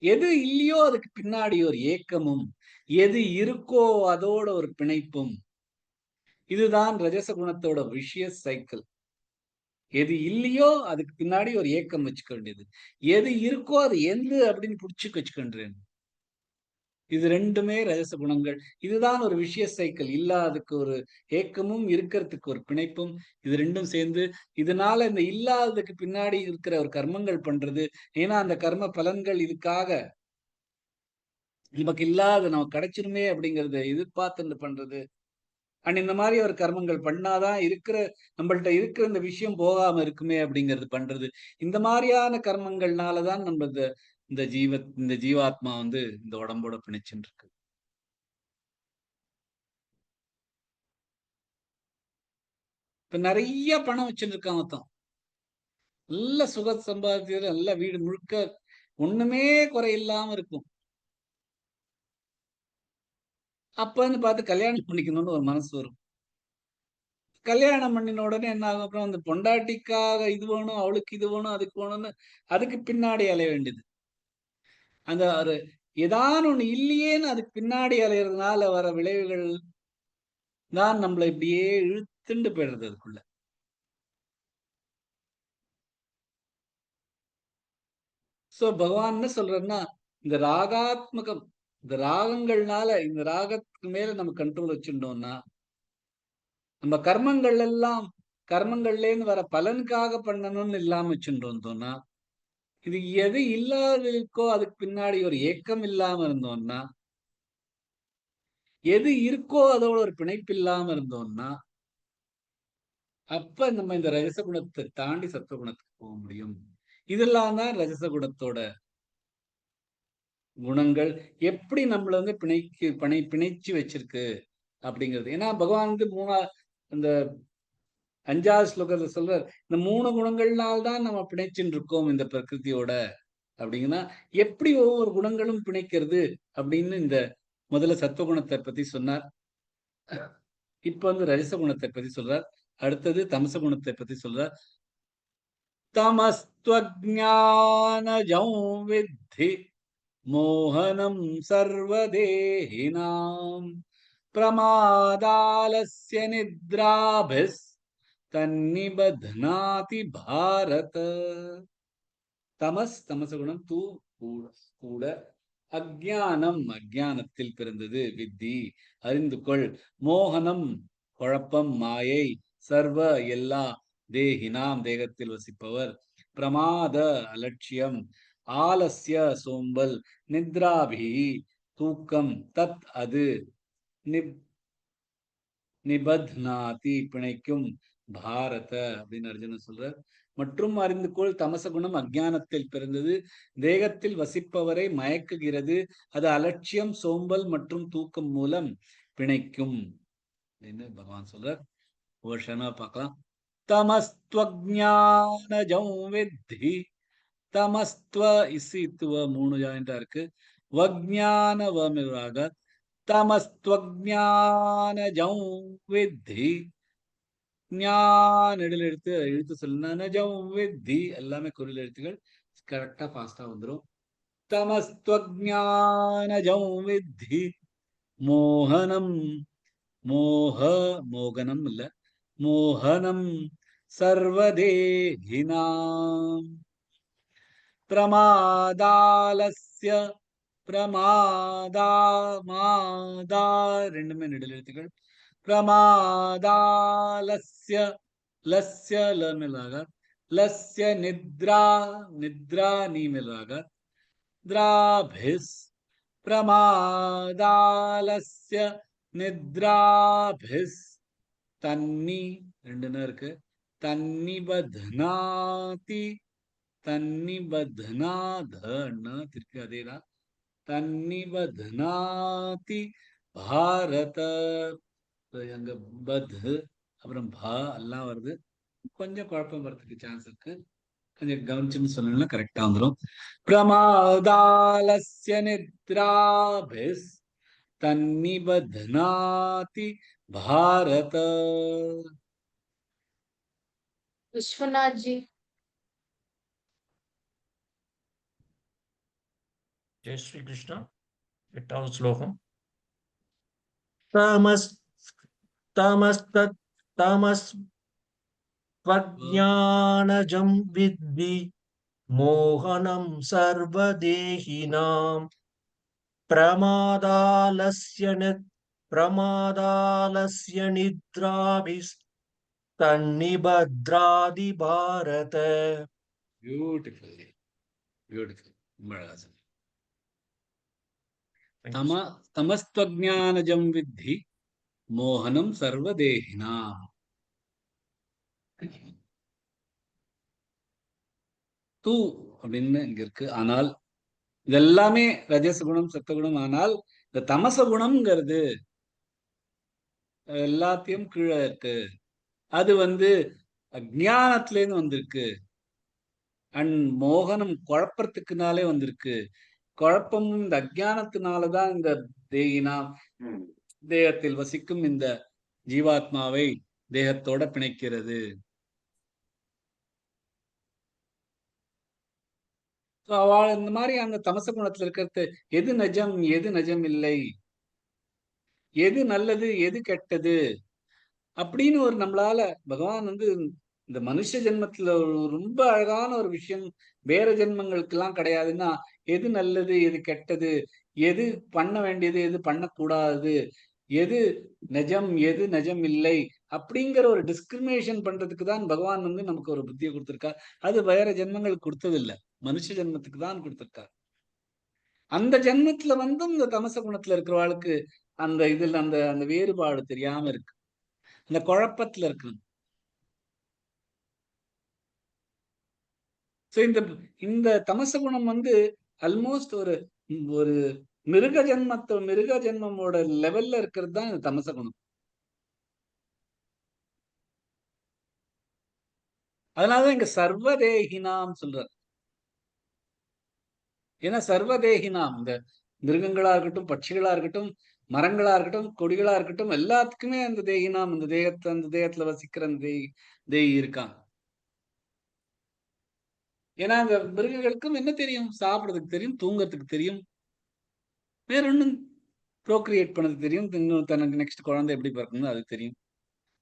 எது இல்லையோ அதுக்கு பின்னாடி ஒரு ஏக்கமும், எது இருக்கோ அதோட ஒரு பிணைப்பும். இதுதான் ரஜச குணத்தோட விஷியஸ் சைக்கிள். எது இல்லையோ அதுக்கு பின்னாடி ஒரு ஏக்கம் வச்சுக்க வேண்டியது. எது இருக்கோ அது எந்த அப்படின்னு புடிச்சுக்க வச்சுக்கின்றேன். இது ரெண்டுமே ரஜச குணங்கள். இதுதான் ஒரு விஷியஸ் சைக்கிள். இல்லாததுக்கு ஒரு ஏக்கமும், இருக்கிறதுக்கு ஒரு பிணைப்பும். இது ரெண்டும் சேர்ந்து இதனால இந்த இல்லாததுக்கு பின்னாடி இருக்கிற ஒரு கர்மங்கள் பண்றது. ஏன்னா அந்த கர்ம பலன்கள் இதுக்காக நமக்கு இல்லாத நமக்கு கிடைச்சிருமே அப்படிங்கறத எதிர்பார்த்து பண்றது. அண்ட் இந்த மாதிரி ஒரு கர்மங்கள் பண்ணாதான் இருக்கிற நம்மள்ட்ட இருக்கிற இந்த விஷயம் போகாம இருக்குமே அப்படிங்கிறது பண்றது. இந்த மாதிரியான கர்மங்கள்னாலதான் நம்ம இந்த ஜீவாத்மா வந்து இந்த உடம்போட பிணைச்சுட்டு இருக்கு. இப்ப நிறைய பணம் வச்சுட்டு இருக்கான் மொத்தம். நல்ல சுக சம்பாதிக்கிறது, நல்ல வீடு முழுக்க ஒண்ணுமே குறை இல்லாம இருக்கும். அப்ப வந்து பார்த்து கல்யாணம் பண்ணிக்கணும்னு ஒரு மனசு வரும். கல்யாணம் பண்ணின உடனே என்ன ஆகும்? அப்புறம் அந்த பொண்டாட்டிக்காக இது வேணும், அவளுக்கு இது வேணும், அதுக்கு வேணும்னு அதுக்கு பின்னாடி அலைய வேண்டியது. அந்த ஒரு ஏதான ஒண்ணு இல்லையேன்னு அதுக்கு பின்னாடி அலையறதுனால வர விளைவுகள் தான் நம்மள இப்படியே இழுத்துண்டு போயிடுறது அதுக்குள்ள. சோ பகவான் என்ன சொல்றாருன்னா, இந்த ராகாத்மகம், இந்த ராகங்கள்னால இந்த ராகத்துக்கு மேல நம்ம கண்ட்ரோல் வச்சுட்டோம்னா நம்ம கர்மங்கள் எல்லாம் கர்மங்கள்லேருந்து வர பலனுக்காக பண்ணணும்னு இல்லாம வச்சுட்டு வந்தோம்னா, இது எது இல்லாத இருக்கோ அதுக்கு பின்னாடி ஒரு ஏக்கம் இல்லாம இருந்தோம்னா, எது இருக்கோ அதோட ஒரு பிணைப்பு இல்லாம இருந்தோம்னா, அப்ப நம்ம இந்த ரஜச குணத்தை தாண்டி சத்துவ குணத்துக்கு போக முடியும். இதெல்லாம் தான் ரஜச குணத்தோட குணங்கள். எப்படி நம்மள வந்து பிணைச்சு வச்சிருக்கு அப்படிங்கிறது. ஏன்னா பகவான் வந்து இந்த 5வது ஸ்லோகத்துல சொல்றார், இந்த 3 குணங்கள்னால்தான் நம்ம பிணைச்சுட்டு இருக்கோம் இந்த பிரகிருதியோட அப்படிங்கன்னா, எப்படி ஒவ்வொரு குணங்களும் பிணைக்கிறது அப்படின்னு இந்த முதல்ல சத்துவகுணத்தை பத்தி சொன்னார். இப்ப வந்து ரஜச குணத்தை பத்தி சொல்றார். அடுத்தது தமச குணத்தை பத்தி சொல்றார். தமஸ்த்வஜ்ஞானஜம் வித்தி மோகனம் சர்வதேஹினாம் பிரமாதாலஸ்ய நித்ராபிஸ் தன்னிபத்னாதி பாரத. தமசகுணம் கூட அஜ்ஞானம் அஜ்ஞானத்தில் பிறந்தது, வித்தி அறிந்து கொள், மோகனம் குழப்பம் மாயை, சர்வ எல்லா, தேகினாம் தேகத்தில் வசிப்பவர், பிரமாத அலட்சியம், ஆலஸ்ய சோம்பல், நித்ராபி தூக்கம், தத் அது, நிபத்னாதி பிணைக்கும், பாரத அப்படின்னு அர்ஜுனன் சொல்றார். மற்றும் அறிந்து கொள், தமச குணம் அஜ்ஞானத்தில் பிறந்தது, தேகத்தில் வசிப்பவரை மயக்குகிறது, அது அலட்சியம், சோம்பல் மற்றும் தூக்கம் மூலம் பிணைக்கும் அப்படின்னு பகவான் சொல்றார். வருஷனா பார்க்கலாம். தமஸ்த்வஜ்ஞானஜம் வித்தி, தமஸ்த்வ இசித்துவ 3 ஜாயிண்டா இருக்கு, வஜ்ஞான வமிராக, தமஸ்த்வஜ்ஞானஜம் வித்தி, ஞான எழுத்து சொல்லுனா நஜம் வித்தி, எல்லாமே குறில் எழுத்துகள், கரெக்டா ஃபாஸ்டா வந்துடும். தமஸ்த்வஜ்ஞானஜம் வித்தி மோகனம், மோகனம் இல்ல, மோகனம் சர்வதேஹினாம் பிரமாதாலஸ்ய, மாதா ரெண்டுமே நெடில் எழுத்துக்கள், பிரமாதாலஸ்ய, லஸ்ய ல மிலாக, லஸ்ய நித்ரா நீ மிலாக, திராபிஸ் பிரமாதாலஸ்ய நித்ராபிஸ் தன்னி ரெண்டுன்னு இருக்கு, தன்னிபத்னாதி, திருப்பி அதேதான், தன்னிபத்னாதி பாரத. அங்க பத் அப்புறம் பா எல்லாம் வருது, கொஞ்சம் குழப்பம் வரதுக்கு சான்ஸ் இருக்கு, கொஞ்சம் கவனிச்சுன்னு சொன்னா கரெக்டா வந்துடும். பிரமாதாலஸ்ய நித்ராபிஸ் தன்னிபத்னாதி பாரத. विश्वनाथ जी। जय श्री कृष्ण। 8வது ஸ்லோகம். तमस्त्वज्ञानजं विद्धि मोहनं सर्वदेहिनां प्रमादालस्य निद्राभिस्तन्निबध्नाति भारत. பியூட்டிஃபுல். தமஸ்த்வஜ்ஞானஜம் வித்தி மோகனம் சர்வதேஹினாம். தூ அப்படின்னு இங்க இருக்கு. ஆனால் இதெல்லாமே ரஜச குணம் சத்தகுணம். ஆனால் இந்த தமச குணம்ங்கிறது எல்லாத்தையும் கீழே இருக்கு. அது வந்து அஜ்ஞானத்திலேருந்து வந்திருக்கு. அண்ட் மோகனம் குழப்பத்துக்குனாலே வந்திருக்கு. குழப்பமும் இந்த அஜ்ஞானத்தினாலதான் இந்த தேகத்தில் வசிக்கும் இந்த ஜீவாத்மாவை தேகத்தோட பிணைக்கிறது. அவள் இந்த மாதிரி அந்த தமச குணத்துல இருக்கிறது எது நஜம் எது நஜம் இல்லை, எது நல்லது எது கெட்டது அப்படின்னு ஒரு நம்மளால பகவான் வந்து இந்த மனுஷ ஜென்மத்துல ரொம்ப அழகான ஒரு விஷயம் வேற ஜென்மங்களுக்கு எல்லாம் கிடையாதுன்னா, எது நல்லது எது கெட்டது, எது பண்ண வேண்டியது எது பண்ணக்கூடாது, எது நிஜம் எது நிஜம் இல்லை அப்படிங்கிற ஒரு டிஸ்கிரிமினேஷன் பண்றதுக்கு தான் பகவான் வந்து நமக்கு ஒரு புத்தியை கொடுத்திருக்கார். அது வேற ஜென்மங்களுக்கு கொடுத்தது இல்ல, மனுஷ ஜென்மத்துக்கு தான் கொடுத்திருக்கார். அந்த ஜென்மத்துல வந்தும் இந்த தமச குணத்துல இருக்கிறவாளுக்கு அந்த இதுல அந்த அந்த வேறுபாடு தெரியாம இருக்கு, அந்த குழப்பத்துல இருக்கு. சோ இந்த தமச குணம் வந்து ஆல்மோஸ்ட் ஒரு ஒரு மிருக ஜென்மமோட லெவல்ல இருக்கிறது தான் இந்த தமச குணம். அதனாலதான் இங்க சர்வதேகினாம் சொல்றார். ஏன்னா சர்வதேகினாம், இந்த மிருகங்களா இருக்கட்டும், பட்சிகளா இருக்கட்டும், மரங்களா இருக்கட்டும், கொடிகளா இருக்கட்டும், எல்லாத்துக்குமே அந்த தேகினாம், அந்த தேகத்துல வசிக்கிற அந்த தேகி இருக்காங்க. ஏன்னா அந்த மிருகங்களுக்கும் என்ன தெரியும்? சாப்பிடறதுக்கு தெரியும், தூங்கறதுக்கு தெரியும், வேற ஒண்ணும் ப்ரோக்ரியேட் பண்ணதுக்கு தெரியும், இன்னும் தனக்கு நெக்ஸ்ட் குழந்தை எப்படி பிறக்கணும் அது தெரியும்.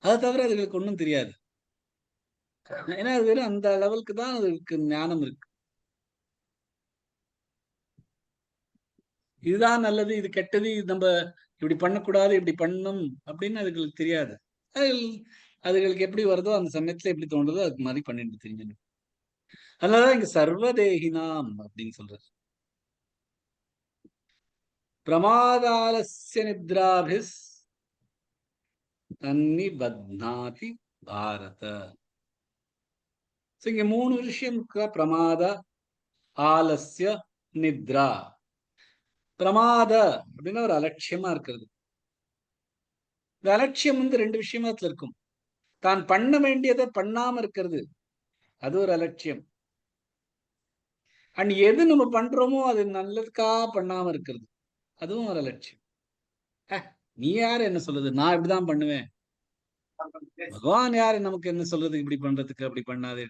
அதை தவிர அதுகளுக்கு ஒன்றும் தெரியாது. ஏன்னா அது வெறும் அந்த லெவலுக்கு தான் அதுக்கு ஞானம் இருக்கு. இதுதான் நல்லது, இது கெட்டது, இது நம்ம இப்படி பண்ணக்கூடாது, இப்படி பண்ணணும் அப்படின்னு அதுகளுக்கு தெரியாது. அதுகளுக்கு எப்படி வருதோ அந்த சமயத்துல எப்படி தோன்றதோ அதுக்கு மாதிரி பண்ணிட்டு தெரிஞ்சு. அதனாலதான் இங்க சர்வதேகினாம் அப்படின்னு சொல்றது. பிரமாதாலஸ்ய நித்ராபிஸ் தன்னிபத்னாதி பாரத. இங்க 3 விஷயம் இருக்கா. பிரமாத, ஆலஸ்ய, நித்ரா. பிரமாத அப்படின்னா ஒரு அலட்சியமா இருக்கிறது. இந்த அலட்சியம் வந்து 2 விஷயத்துல இருக்கும். தான் பண்ண வேண்டியதை பண்ணாம இருக்கிறது, அது ஒரு அலட்சியம். அண்ட் எது நம்ம பண்றோமோ அது நல்லதுக்கா பண்ணாம இருக்கிறது, அதுவும் ஒரு அலட்சியம். நீ யாரு என்ன சொல்றது, நான் இப்படிதான் பண்ணுவேன், பகவான் யாரு நமக்கு என்ன சொல்றது இப்படி பண்றதுக்கு, அப்படி பண்ணாதே.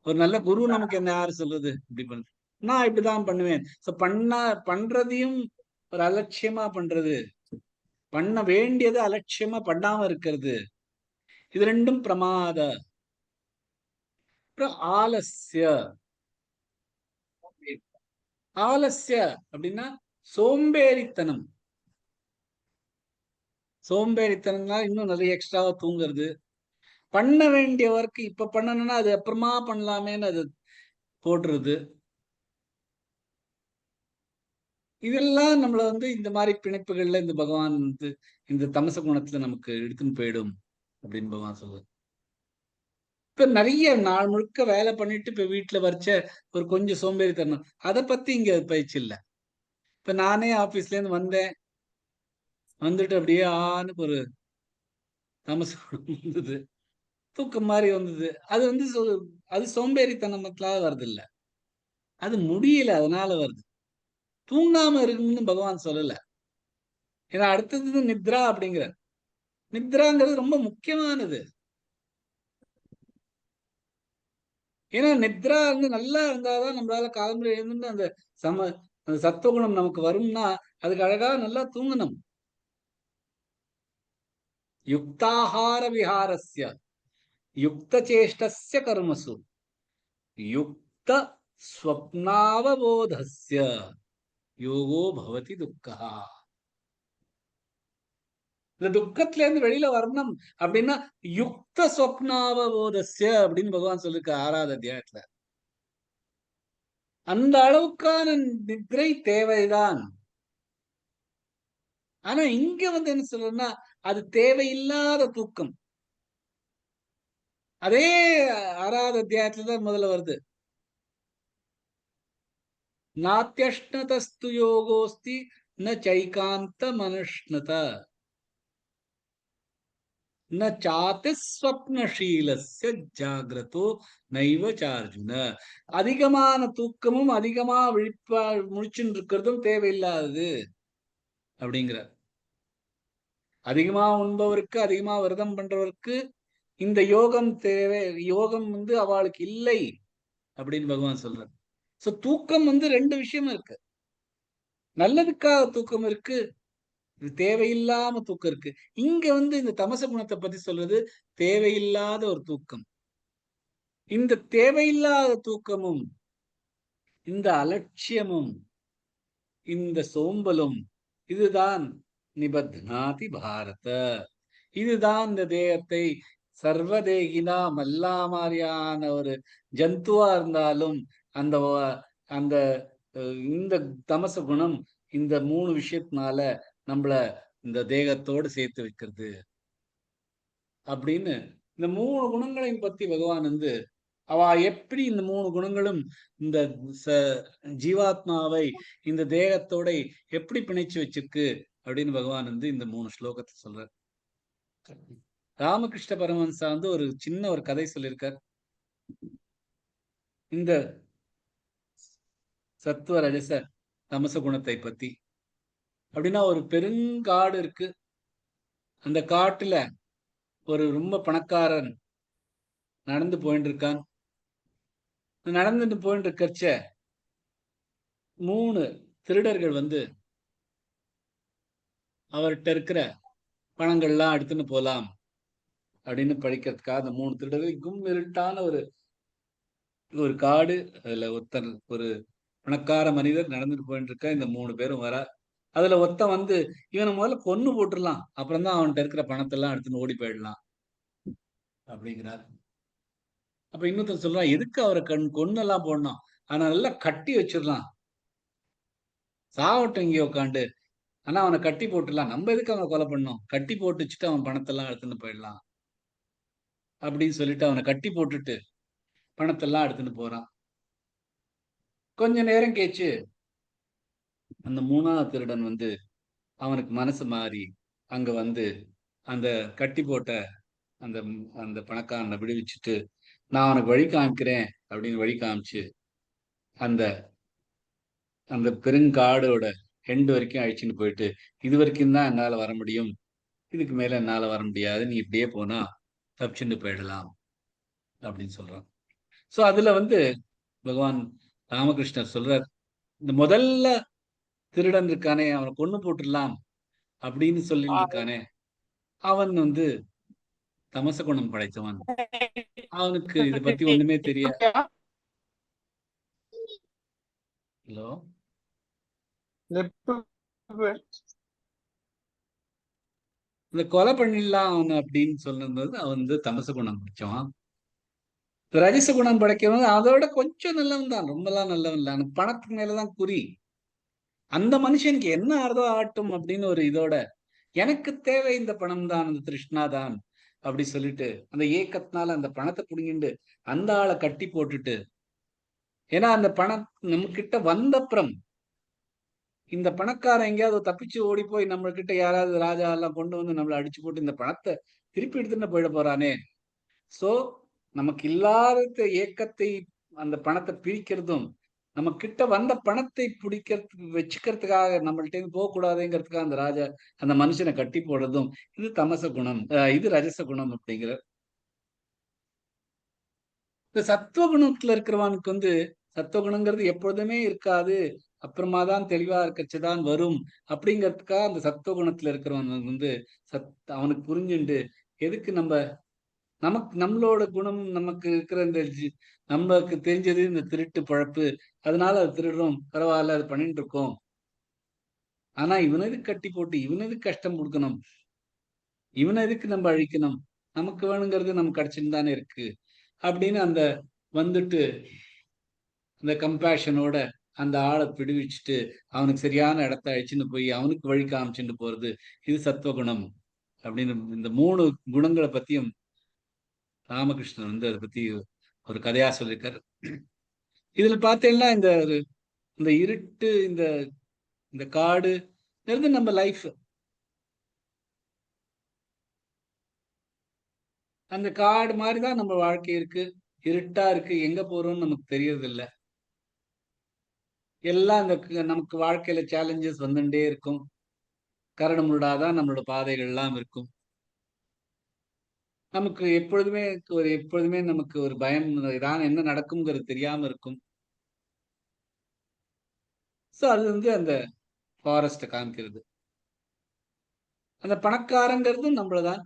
ஒரு நல்ல குரு நமக்கு என்ன யாரு சொல்றது இப்படி பண்ற, நான் இப்படிதான் பண்ணுவேன். பண்றதையும் ஒரு அலட்சியமா பண்றது, பண்ண வேண்டியது அலட்சியமா பண்ணாம இருக்கிறது, இது 2ம் பிரமாத. அப்புறம் ஆலஸ்ய. ஆலஸ்ய அப்படின்னா சோம்பேறித்தனம். சோம்பேறித்தனம்னா இன்னும் நிறைய எக்ஸ்ட்ராவா தூங்குறது, பண்ண வேண்டிய ஒர்க் இப்ப பண்ணணும்னா அது அப்புறமா பண்ணலாமேன்னு அது போடுறது. இதெல்லாம் நம்மள வந்து இந்த மாதிரி பிணைப்புகள்ல இந்த பகவான் வந்து இந்த தமச குணத்துல நமக்கு எடுத்துன்னு போயிடும் அப்படின்னு பகவான் சொல்லுது. இப்ப நிறைய நாள் முழுக்க வேலை பண்ணிட்டு இப்ப வீட்டுல வரைச்ச ஒரு கொஞ்சம் சோம்பேறித்தனம், அதை பத்தி இங்க பயிற்சி இல்லை. இப்ப நானே ஆபீஸ்ல இருந்து வந்தேன், வந்துட்டு அப்படியே ஆன்னு ஒரு தமச குணம் வந்தது, தூக்கம் மாதிரி வந்தது. அது வந்து அது சோம்பேறித்தனத்துல வருது இல்ல, அது முடியல அதனால வருது. தூங்காம இருக்குன்னு பகவான் சொல்லல. ஏன்னா அடுத்தது நித்ரா அப்படிங்கிற, நித்ராங்கிறது ரொம்ப முக்கியமானது. ஏன்னா நித்ரா வந்து நல்லா இருந்தாதான் நம்மளால காலம்புரை எழுந்து அந்த அந்த சத்துவகுணம் நமக்கு வரும்னா அதுக்கு அழகா நல்லா தூங்கணும். யுக்தாஹார விஹாரஸ்ய யுக்த சேஷ்டஸ்ய கர்மசு யுக்த ஸ்வப்னாவபோதஸ்ய யோகோ பவதி துக்கஹா. இந்த துக்கத்துல இருந்து வெளியில வரணும் அப்படின்னா யுக்த ஸ்வப்னாவபோதஸ்ய அப்படின்னு பகவான் சொல்லிருக்க 6வது அத்தியாயத்துல. அந்த அளவுக்கான நித்ரை தேவைதான். ஆனா இங்க வந்து என்ன சொல்றேன்னா அது தேவையில்லாத தூக்கம். அதே 6வது அத்தியாயத்துலதான் முதல்ல வருது. நாத்யஷ்ணதஸ்து யோகோஸ்தி ந சைகாந்த மனுஷ்ணத ந சாதிஸ்வப்னஷீலஸ்ய ஜாகிரதோ நைவ சார்ஜுன. அதிகமான தூக்கமும் அதிகமா முழிச்சுட்டு இருக்கிறதும் தேவையில்லாதது அப்படிங்கிறார். அதிகமா உண்பவருக்கு, அதிகமா விரதம் பண்றவருக்கு இந்த யோகம் தேவை, யோகம் வந்து அவளுக்கு இல்லை அப்படின்னு பகவான் சொல்றார். சோ தூக்கம் வந்து 2 விஷயம் இருக்கு. நல்லதுக்காக தூக்கம் இருக்கு, இது தேவையில்லாம தூக்கம் இருக்கு. இங்க வந்து இந்த தமச குணத்தை பத்தி சொல்றது தேவையில்லாத ஒரு தூக்கம். இந்த தேவையில்லாத தூக்கமும் இந்த அலட்சியமும் இந்த சோம்பலும் இதுதான் நிபத்னாதி பாரத. இதுதான் இந்த தேகத்தை சர்வதேகினாம், எல்லா மாதிரியான ஒரு ஜந்துவா இருந்தாலும் அந்த அந்த இந்த தமச குணம் இந்த 3 விஷயத்தினால நம்மள இந்த தேகத்தோடு சேர்த்து வைக்கிறது அப்படின்னு இந்த 3 குணங்களையும் பத்தி பகவான் வந்து அவ எப்படி இந்த 3 குணங்களும் இந்த ஜீவாத்மாவை இந்த தேகத்தோட எப்படி பிணைச்சு வச்சிருக்கு அப்படின்னு பகவான் வந்து இந்த 3 ஸ்லோகத்தை சொல்றார். ராமகிருஷ்ண பரமஹம்சா வந்து ஒரு சின்ன ஒரு கதை சொல்லியிருக்கார். இந்த சத்துவ ரஜச தமச குணத்தை பத்தி. அப்படின்னா ஒரு பெருங்காடு இருக்கு. அந்த காட்டுல ஒரு ரொம்ப பணக்காரன் நடந்து போயிட்டு இருக்கான். நடந்துட்டு போயிட்டு இருக்கச்ச 3 திருடர்கள் வந்து அவர்கிட்ட இருக்கிற பணங்கள்லாம் எடுத்துன்னு போலாம் அப்படின்னு படிக்கிறதுக்காக அந்த 3 திருடர்கள் கும் இருட்டான ஒரு காடு. அதுல ஒருத்தர் ஒரு பணக்கார மனிதர் நடந்துட்டு போயிட்டு இருக்க. இந்த 3 பேரும் வர. அதுல ஒருத்தன் வந்து இவனை முதல்ல கொன்னு போட்டுடலாம், அப்புறம் தான் அவன்கிட்ட இருக்கிற பணத்தெல்லாம் எடுத்துன்னு ஓடி போயிடலாம் அப்படிங்கிறார். அப்ப இன்னொருத்தர் சொல்றான், எதுக்கு அவரை கொன்னெல்லாம் போடணும், ஆனா நல்லா கட்டி வச்சிடலாம், சாவட்டும் இங்கே உட்காந்து, ஆனா அவனை கட்டி போட்டுடலாம், நம்ம எதுக்கு அவனை கொலை பண்ணோம், கட்டி போட்டு வச்சுட்டு அவன் பணத்தெல்லாம் எடுத்துன்னு போயிடலாம் அப்படின்னு சொல்லிட்டு அவனை கட்டி போட்டுட்டு பணத்தெல்லாம் எடுத்துன்னு போறான். கொஞ்ச நேரம் கழிச்சு அந்த 3ஆவது திருடன் வந்து அவனுக்கு மனசு மாறி அங்க வந்து அந்த கட்டி போட்ட அந்த அந்த பணக்காரனை விடுவிச்சுட்டு, நான் அவனுக்கு வழி காமிக்கிறேன் அப்படின்னு வழி காமிச்சு அந்த அந்த பெருங்காடோட எண்டு வரைக்கும் அழிச்சுன்னு போயிட்டு, இது வரைக்கும் தான் என்னால வர முடியும், இதுக்கு மேல என்னால வர முடியாது, நீ இப்படியே போனா தப்பிச்சுட்டு போயிடலாம் அப்படின்னு சொல்றான். சோ அதுல வந்து பகவான் ராமகிருஷ்ணர் சொல்றார், இந்த முதல்ல திருடன் இருக்கானே அவனை கொன்னு போட்டுடலாம் அப்படின்னு சொல்லிட்டு இருக்கானே, அவன் வந்து தமச குணம் படைத்தவன். அவனுக்கு இதை பத்தி ஒண்ணுமே தெரியாது. ஹலோ, இந்த கொலை பண்ணிடலாம் அவனு அப்படின்னு சொல்லும்போது அவன் வந்து தமச குணம் படிச்சவன். ரஜச குணம் படைக்கிறவன் அதோட கொஞ்சம் நல்லவன் தான், ரொம்பலாம் நல்லவன் இல்லை. அவனுக்கு பணத்துக்கு மேலதான் குறி. அந்த மனுஷனுக்கு என்ன ஆறுதோ ஆட்டும் அப்படின்னு ஒரு இதோட, எனக்கு தேவை இந்த பணம் தான், அந்த திருஷ்ணா தான் அப்படி சொல்லிட்டு அந்த ஏக்கத்தினால அந்த பணத்தை புடுங்கிட்டு அந்த ஆளை கட்டி போட்டுட்டு, ஏன்னா அந்த பணம் நம்ம கிட்ட வந்தப்புறம் இந்த பணக்காரன் எங்கேயாவது தப்பிச்சு ஓடி போய் நம்ம கிட்ட யாராவது ராஜா எல்லாம் கொண்டு வந்து நம்மளை அடிச்சு போட்டு இந்த பணத்தை திருப்பி எடுத்துட்டு போயிட போறானே. சோ நமக்கு இல்லாத ஏக்கத்தை அந்த பணத்தை பிரிக்கிறதும், நம்ம கிட்ட வந்த பணத்தை பிடிக்கிறதுக்கு வச்சுக்கிறதுக்காக நம்மள்ட்ட இருந்து போக கூடாதுங்கிறதுக்காக அந்த ராஜா அந்த மனுஷனை கட்டி போடுறதும், இது தமச குணம், இது ரஜச குணம் அப்படிங்கிற. இந்த சத்துவ குணத்துல இருக்கிறவனுக்கு வந்து சத்துவகுணங்கிறது எப்பொழுதுமே இருக்காது, அப்புறமா தான் தெளிவா இருக்கச்சுதான் வரும் அப்படிங்கிறதுக்காக அந்த சத்துவகுணத்துல இருக்கிறவன் வந்து அவனுக்கு புரிஞ்சுண்டு, எதுக்கு நமக்கு நம்மளோட குணம் நமக்கு இருக்கிற இந்த நமக்கு தெரிஞ்சது இந்த திருட்டு பழப்பு, அதனால அது திருடுறோம், பரவாயில்ல அது பண்ணிட்டு இருக்கோம், ஆனா இவனதுக்கு கட்டி போட்டு இவனதுக்கு கஷ்டம் கொடுக்கணும், இவனை எதுக்கு நம்ம அழிக்கணும், நமக்கு வேணுங்கிறது நமக்கு கிடைச்சுன்னு தானே இருக்கு அப்படின்னு அந்த வந்துட்டு அந்த கம்பேஷனோட அந்த ஆளை பிடிவிச்சுட்டு அவனுக்கு சரியான இடத்த அழிச்சுன்னு போய் அவனுக்கு வழி காமிச்சுட்டு போறது, இது சத்துவகுணம் அப்படின்னு. இந்த 3 குணங்களை பத்தியும் ராமகிருஷ்ணன் வந்து அதை பத்தி ஒரு கதையா சொல்லியிருக்காரு. இதுல பார்த்தீங்கன்னா இந்த இருட்டு, இந்த இந்த காடு நம்ம லைஃப், அந்த காடு மாதிரிதான் நம்ம வாழ்க்கை இருக்கு. இருட்டா இருக்கு, எங்க போறோம்னு நமக்கு தெரியறது இல்லை. எல்லாம் இந்த நமக்கு வாழ்க்கையில சேலஞ்சஸ் வந்துட்டே இருக்கும். கரடு முரடாதான் நம்மளோட பாதைகள் எல்லாம் இருக்கும். நமக்கு எப்பொழுதுமே நமக்கு ஒரு பயம், இதான் என்ன நடக்கும்ங்கிறது தெரியாம இருக்கும். சோ அது வந்து அந்த ஃபாரஸ்ட காமிக்கிறது. அந்த பணக்காரங்கிறதும் நம்மளதான்.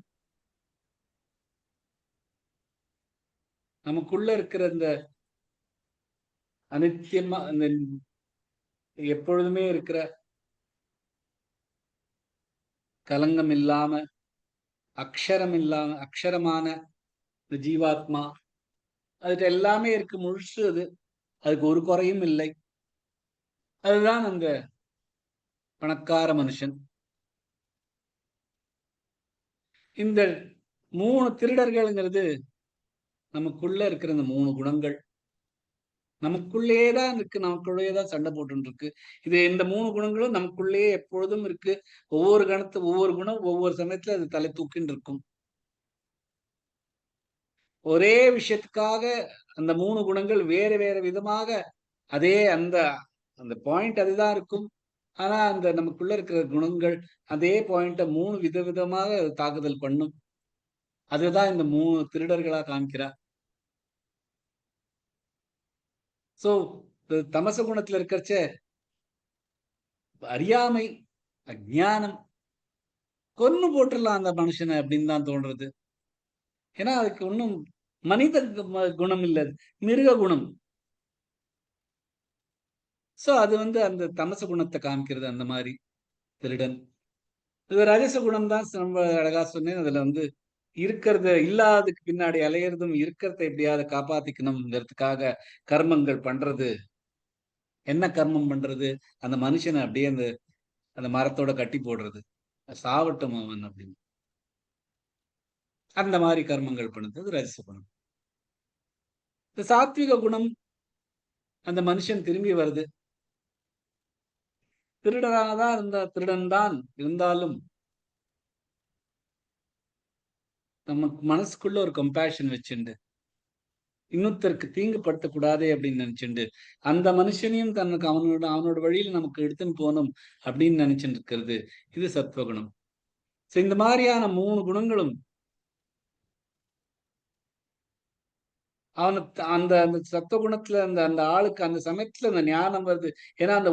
நமக்குள்ள இருக்கிற இந்த அனித்தியமா அந்த எப்பொழுதுமே இருக்கிற கலங்கம் இல்லாம, அக்ஷரமான இந்த ஜீவாத்மா, அதுக்கு எல்லாமே இருக்கு, முழுசு அது. அதுக்கு ஒரு குறையும் இல்லை. அதுதான் அந்த பணக்கார மனுஷன். இந்த 3 திருடர்கள்ங்கிறது நமக்குள்ள இருக்கிற இந்த 3 குணங்கள் நமக்குள்ளேயே தான் இருக்கு, நமக்குள்ளேயே தான் சண்டை போட்டு இருக்கு. இது இந்த 3 குணங்களும் நமக்குள்ளேயே எப்பொழுதும் இருக்கு. ஒவ்வொரு குணம் ஒவ்வொரு சமயத்துல அது தலை தூக்கின்னு இருக்கும். ஒரே விஷயத்துக்காக அந்த 3 குணங்கள் வேற வேற விதமாக அதே அந்த அந்த பாயிண்ட் அதுதான் இருக்கும். ஆனா அந்த நமக்குள்ள இருக்கிற குணங்கள் அதே பாயிண்ட 3 விதவிதமாக தாக்குதல் பண்ணும். அதுதான் இந்த 3 திருடர்களா காமிக்கிறார். சோ தமச குணத்துல இருக்கிறச்ச அறியாமை, அஜ்ஞானம், கொன்னு போட்டுடலாம் அந்த மனுஷனை அப்படின்னு தான் தோன்றது. ஏன்னா அதுக்கு ஒன்றும் மனித குணம் இல்லை, மிருக குணம். சோ அது அந்த தமச குணத்தை காமிக்கிறது. அந்த மாதிரி திருடன் இது ரஜச குணம் தான். ரொம்ப அழகா சொன்னேன். அதுல இருக்கிறத இல்லாததுக்கு பின்னாடி அலையிறதும், இருக்கிறத எப்படியாவது காப்பாத்திக்கணும்ங்கிறதுக்காக கர்மங்கள் பண்றது. என்ன கர்மம் பண்றது? அந்த மனுஷனை அப்படியே அந்த மரத்தோட கட்டி போடுறது, சாவட்டும் அவன் அப்படின்னு. அந்த மாதிரி கர்மங்கள் பண்ணுறது ரஜச குணம். இந்த சாத்விக குணம், அந்த மனுஷன் திரும்பி வருது. திருடனாதான் திருடன் தான் இருந்தாலும் நமக்கு மனசுக்குள்ள ஒரு கம்பேஷன் வச்சுண்டு, இன்னொருத்தருக்கு தீங்குபடுத்தக்கூடாதே அப்படின்னு நினைச்சுண்டு, அந்த மனுஷனையும் தனக்கு அவனோட வழியில நமக்கு எடுத்துன்னு போகணும் அப்படின்னு நினைச்சுட்டு இருக்கிறது, இது சத்வகுணம். சோ இந்த மாதிரியான 3 குணங்களும் அவனுக்கு அந்த அந்த சத்துவகுணத்துல அந்த ஆளுக்கு அந்த சமயத்துல அந்த ஞானம் வருது. ஏன்னா அந்த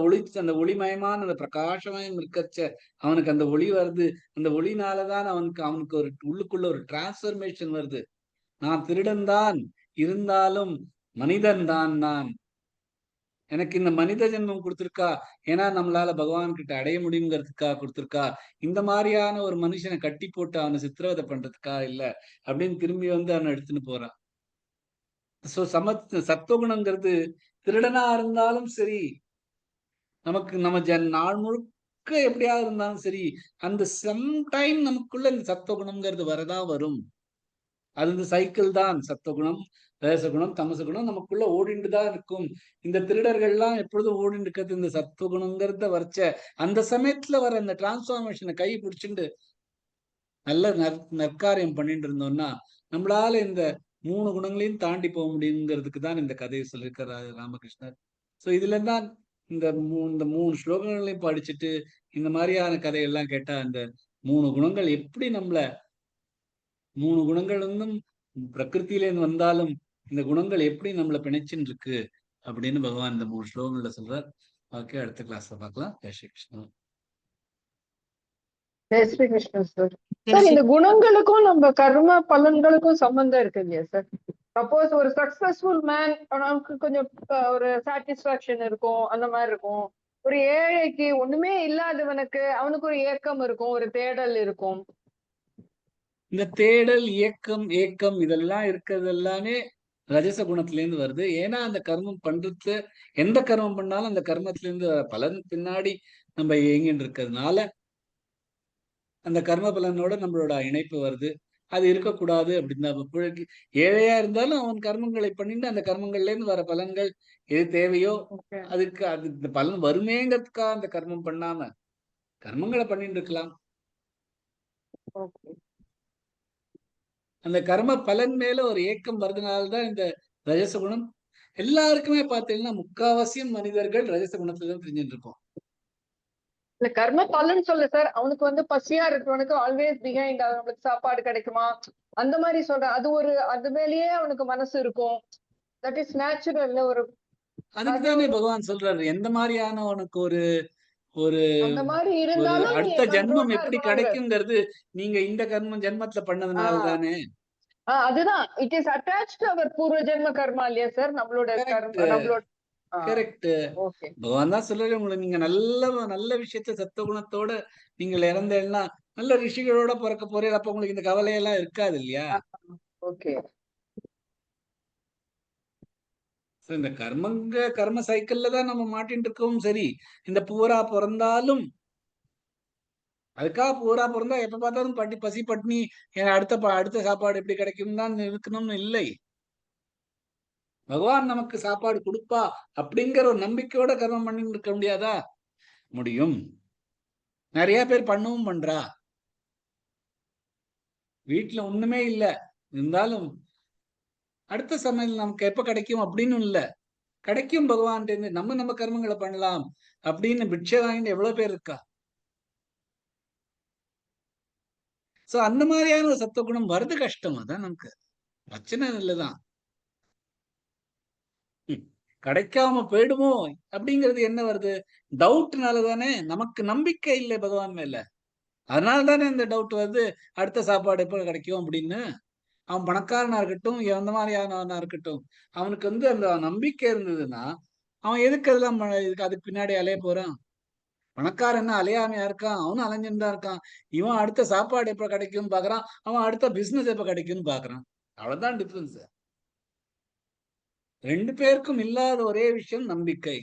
ஒளிமயமான அந்த பிரகாசமயம் இருக்கச்ச அவனுக்கு அந்த ஒளி வருது. அந்த ஒளினாலதான் அவனுக்கு ஒரு உள்ளுக்குள்ள ஒரு டிரான்ஸ்பர்மேஷன் வருது. நான் திருடன் தான் இருந்தாலும் மனிதன் தான் நான். எனக்கு இந்த மனித ஜென்மம் கொடுத்திருக்கா, ஏன்னா நம்மளால பகவான் கிட்ட அடைய முடியுங்கிறதுக்காக கொடுத்திருக்கா. இந்த மாதிரியான ஒரு மனுஷனை கட்டி போட்டு அவனை சித்திரவதை பண்றதுக்கா இல்ல அப்படின்னு திரும்பி அவனை எடுத்துன்னு போறான். சோ சத்துவகுணங்கிறது திருடனா இருந்தாலும் சரி, நமக்கு நம்ம நாள் முழுக்க எப்படியா இருந்தாலும் சரி, அந்த சம்டைம் நமக்குள்ள இந்த சத்துவகுணம்ங்கிறது வரதான் வரும். அது இந்த சைக்கிள் தான். சத்துவகுணம், ரஜசகுணம், தமசகுணம் நமக்குள்ள ஓடிண்டு தான் இருக்கும். இந்த திருடர்கள்லாம் எப்பொழுதும் ஓடிண்டு இருக்கிறது இந்த சத்துவகுணங்கிறத வரைச்ச அந்த சமயத்துல வர அந்த டிரான்ஸ்பார்மேஷனை கை பிடிச்சிண்டு நல்ல நற்காரியம் பண்ணிட்டு இருந்தோம்னா நம்மளால இந்த 3 குணங்களையும் தாண்டி போக முடியுங்கிறதுக்கு தான் இந்த கதையை சொல்லியிருக்கிறார் ராமகிருஷ்ணர். சோ இதுல தான் இந்த 3 ஸ்லோகங்களையும் படிச்சுட்டு இந்த மாதிரியான கதையெல்லாம் கேட்டா இந்த 3 குணங்கள் எப்படி 3 குணங்கள் பிரகிருத்திலேருந்து வந்தாலும் இந்த குணங்கள் எப்படி நம்மளை பிணைச்சுன்னு இருக்கு அப்படின்னு பகவான் இந்த 3 ஸ்லோகங்கள்ல சொல்றார். ஓகே, அடுத்த கிளாஸ்ல பார்க்கலாம். ஜெய் ஸ்ரீ கிருஷ்ணா. ஜெய் ஸ்ரீ கிருஷ்ணா சார். சார் இந்த குணங்களுக்கும் நம்ம கர்ம பலன்களுக்கும் சம்பந்தம் இருக்கு இல்லையா சார்? சப்போஸ் ஒரு சக்சஸ்ஃபுல் மேன் அவனுக்கு கொஞ்சம் ஒரு சாட்டிஸ்பாக்சன் இருக்கும், அந்த மாதிரி இருக்கும். ஒரு ஏழைக்கு ஒண்ணுமே இல்லாதவனுக்கு அவனுக்கு ஒரு ஏக்கம் இருக்கும், ஒரு தேடல் இருக்கும். இந்த தேடல், ஏக்கம் இதெல்லாம் இருக்கிறது எல்லாமே ரஜச குணத்துல இருந்து வருது. ஏன்னா அந்த கர்மம் பண்றது, எந்த கர்மம் பண்ணாலும் அந்த கர்மத்துல இருந்து பலன் பின்னாடி நம்ம இயங்கிட்டு இருக்கிறதுனால அந்த கர்ம பலனோட நம்மளோட இணைப்பு வருது. அது இருக்கக்கூடாது அப்படின்னு ஏழையா இருந்தாலும் அவன் கர்மங்களை பண்ணிட்டு அந்த கர்மங்கள்ல இருந்து வர பலன்கள் எது தேவையோ அதுக்கு இந்த பலன் வருமேங்கிறதுக்காக அந்த கர்மம் பண்ணாம கர்மங்களை பண்ணிட்டு இருக்கலாம். அந்த கர்ம பலன் மேல ஒரு ஏக்கம் வருதுனால்தான் இந்த ரஜச குணம். எல்லாருக்குமே பார்த்தீங்கன்னா முக்காவாசியம் மனிதர்கள் ரஜச குணத்துல தான் தெரிஞ்சுட்டு இருப்போம். இல்ல கர்ம பலன் சொல்ல சார், அவனுக்கு பசியா இருக்கிறவனுக்கு ஆல்வேஸ் பிஹைண்ட் அவனுக்கு சாப்பாடு கிடைக்குமா அந்த மாதிரி சொல்றேன். அது மேலேயே அவனுக்கு மனசு இருக்கும். That is natural. அதுக்குதானே பகவான் சொல்றாரு, எந்த மாதிரியான உனக்கு ஒரு ஒரு அந்த மாதிரி இருந்தாலும் அடுத்த ஜென்மம் எப்படி கிடைக்குங்கிறது நீங்க இந்த ஜென்மத்துல பண்ணதுனால தானே. அதுதான் it is attached to our பூர்வ ஜென்ம கர்மா இல்லையா சார்? நம்மளோட கரெக்ட். பகவான் தான் சொல்றாரு, உங்களுக்கு நீங்க நல்ல விஷயத்த சத்துவகுணத்தோட நீங்கள் இறந்தேன்னா நல்ல ரிஷிகளோட பிறக்க போறீங்க, அப்ப உங்களுக்கு இந்த கவலையெல்லாம் இருக்காது இல்லையா? ஓகே. So, இந்த கர்ம சைக்கிள்ல தான் நம்ம மாட்டின்னு இருக்கவும் சரி, இந்த பூரா பிறந்தாலும் அதுக்காக பூரா பிறந்தா எப்ப பார்த்தாலும் பசி பட்னி, அடுத்த சாப்பாடு எப்படி கிடைக்கும் தான் இருக்கணும்னு இல்லை. பகவான் நமக்கு சாப்பாடு கொடுப்பா அப்படிங்கிற ஒரு நம்பிக்கையோட கர்மம் பண்ணிட்டு இருக்க முடியாதா? முடியும். நிறைய பேர் பண்ணவும் பண்றா. வீட்டுல ஒண்ணுமே இல்ல, இருந்தாலும் அடுத்த சமையல் நமக்கு எப்ப கிடைக்கும் அப்படின்னு இல்ல, கிடைக்கும் பகவான். நம்ம கர்மங்களை பண்ணலாம் அப்படின்னு பிட்சை வாங்கிட்டு எவ்வளவு பேர் இருக்கா? சோ அந்த மாதிரியான ஒரு சத்துவகுணம் வருது கஷ்டம். அதான் நமக்கு பிரச்சனை இல்லதான். கிடைக்காம போயிடுமோ அப்படிங்கிறது என்ன வருது? டவுட்னால தானே. நமக்கு நம்பிக்கை இல்லை பகவான் மேல, அதனால தானே இந்த டவுட் வருது. அடுத்த சாப்பாடு எப்ப கிடைக்கும் அப்படின்னு. அவன் பணக்காரனா இருக்கட்டும், எந்த மாதிரியானவனா இருக்கட்டும், அவனுக்கு அந்த நம்பிக்கை இருந்ததுன்னா அவன் எதுக்கு அதெல்லாம் அதுக்கு பின்னாடி அலைய போறான்? பணக்காரன் என்ன அலையாமையா இருக்கான்? அவனும் அலைஞ்சுன்னு தான் இருக்கான். இவன் அடுத்த சாப்பாடு எப்ப கிடைக்கும்னு பாக்குறான், அவன் அடுத்த பிசினஸ் எப்ப கிடைக்கும்னு பாக்குறான். அவ்வளவுதான் டிஃபரன்ஸ். ரெண்டு பேருக்கும் இல்லாத ஒரே விஷயம் நம்பிக்கை.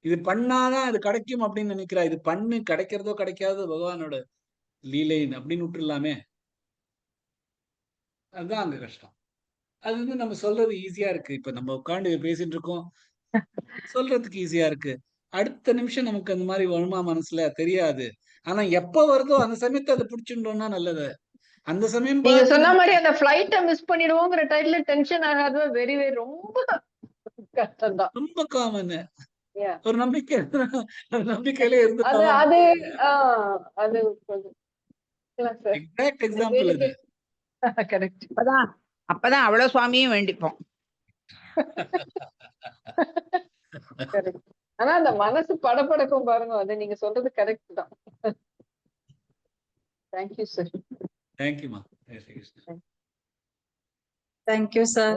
இது பண்ணாதான் அது கிடைக்கும் அப்படின்னு நினைக்கிறா. இது பண்ணு, கிடைக்கிறதோ கிடைக்காதோ பகவானோட லீலை அப்படின்னு விட்டுலாமே. அதுதான் அங்க கஷ்டம். அது நம்ம சொல்றது ஈஸியா இருக்கு. இப்ப நம்ம உட்காந்து பேசிட்டு இருக்கோம், சொல்றதுக்கு ஈஸியா இருக்கு. அடுத்த நிமிஷம் நமக்கு அந்த மாதிரி வருமா மனசுல தெரியாது. ஆனா எப்ப வருதோ அந்த சமயத்தை அதை பிடிச்சுட்டோம்னா நல்லது. அந்த சமயம் நீங்க பார்த்து சொன்ன மாதிரி அந்த ஃபிளைட்டை மிஸ் பண்ணிடுவோங்கிற டைட்டில் டென்ஷன் ஆகாது. வெரி வெரி ரொம்ப கஷ்டம் தான். ரொம்ப காமன். ஒரு நம்பிக்கை நம்பிக்கையில இருந்து அது அது அது எக்ஸாக்ட் எக்ஸாம்பிள் அது. கரெக்ட். அப்பதான் அவ்வளவு சுவாமியும் வேண்டிப்போம். கரெக்ட். ஆனா அந்த மனசு படபடக்கும் பாருங்க, அது நீங்க சொல்றது கரெக்ட் தான். Thank you sir. தேங்க்யூமா. Thank you, sir.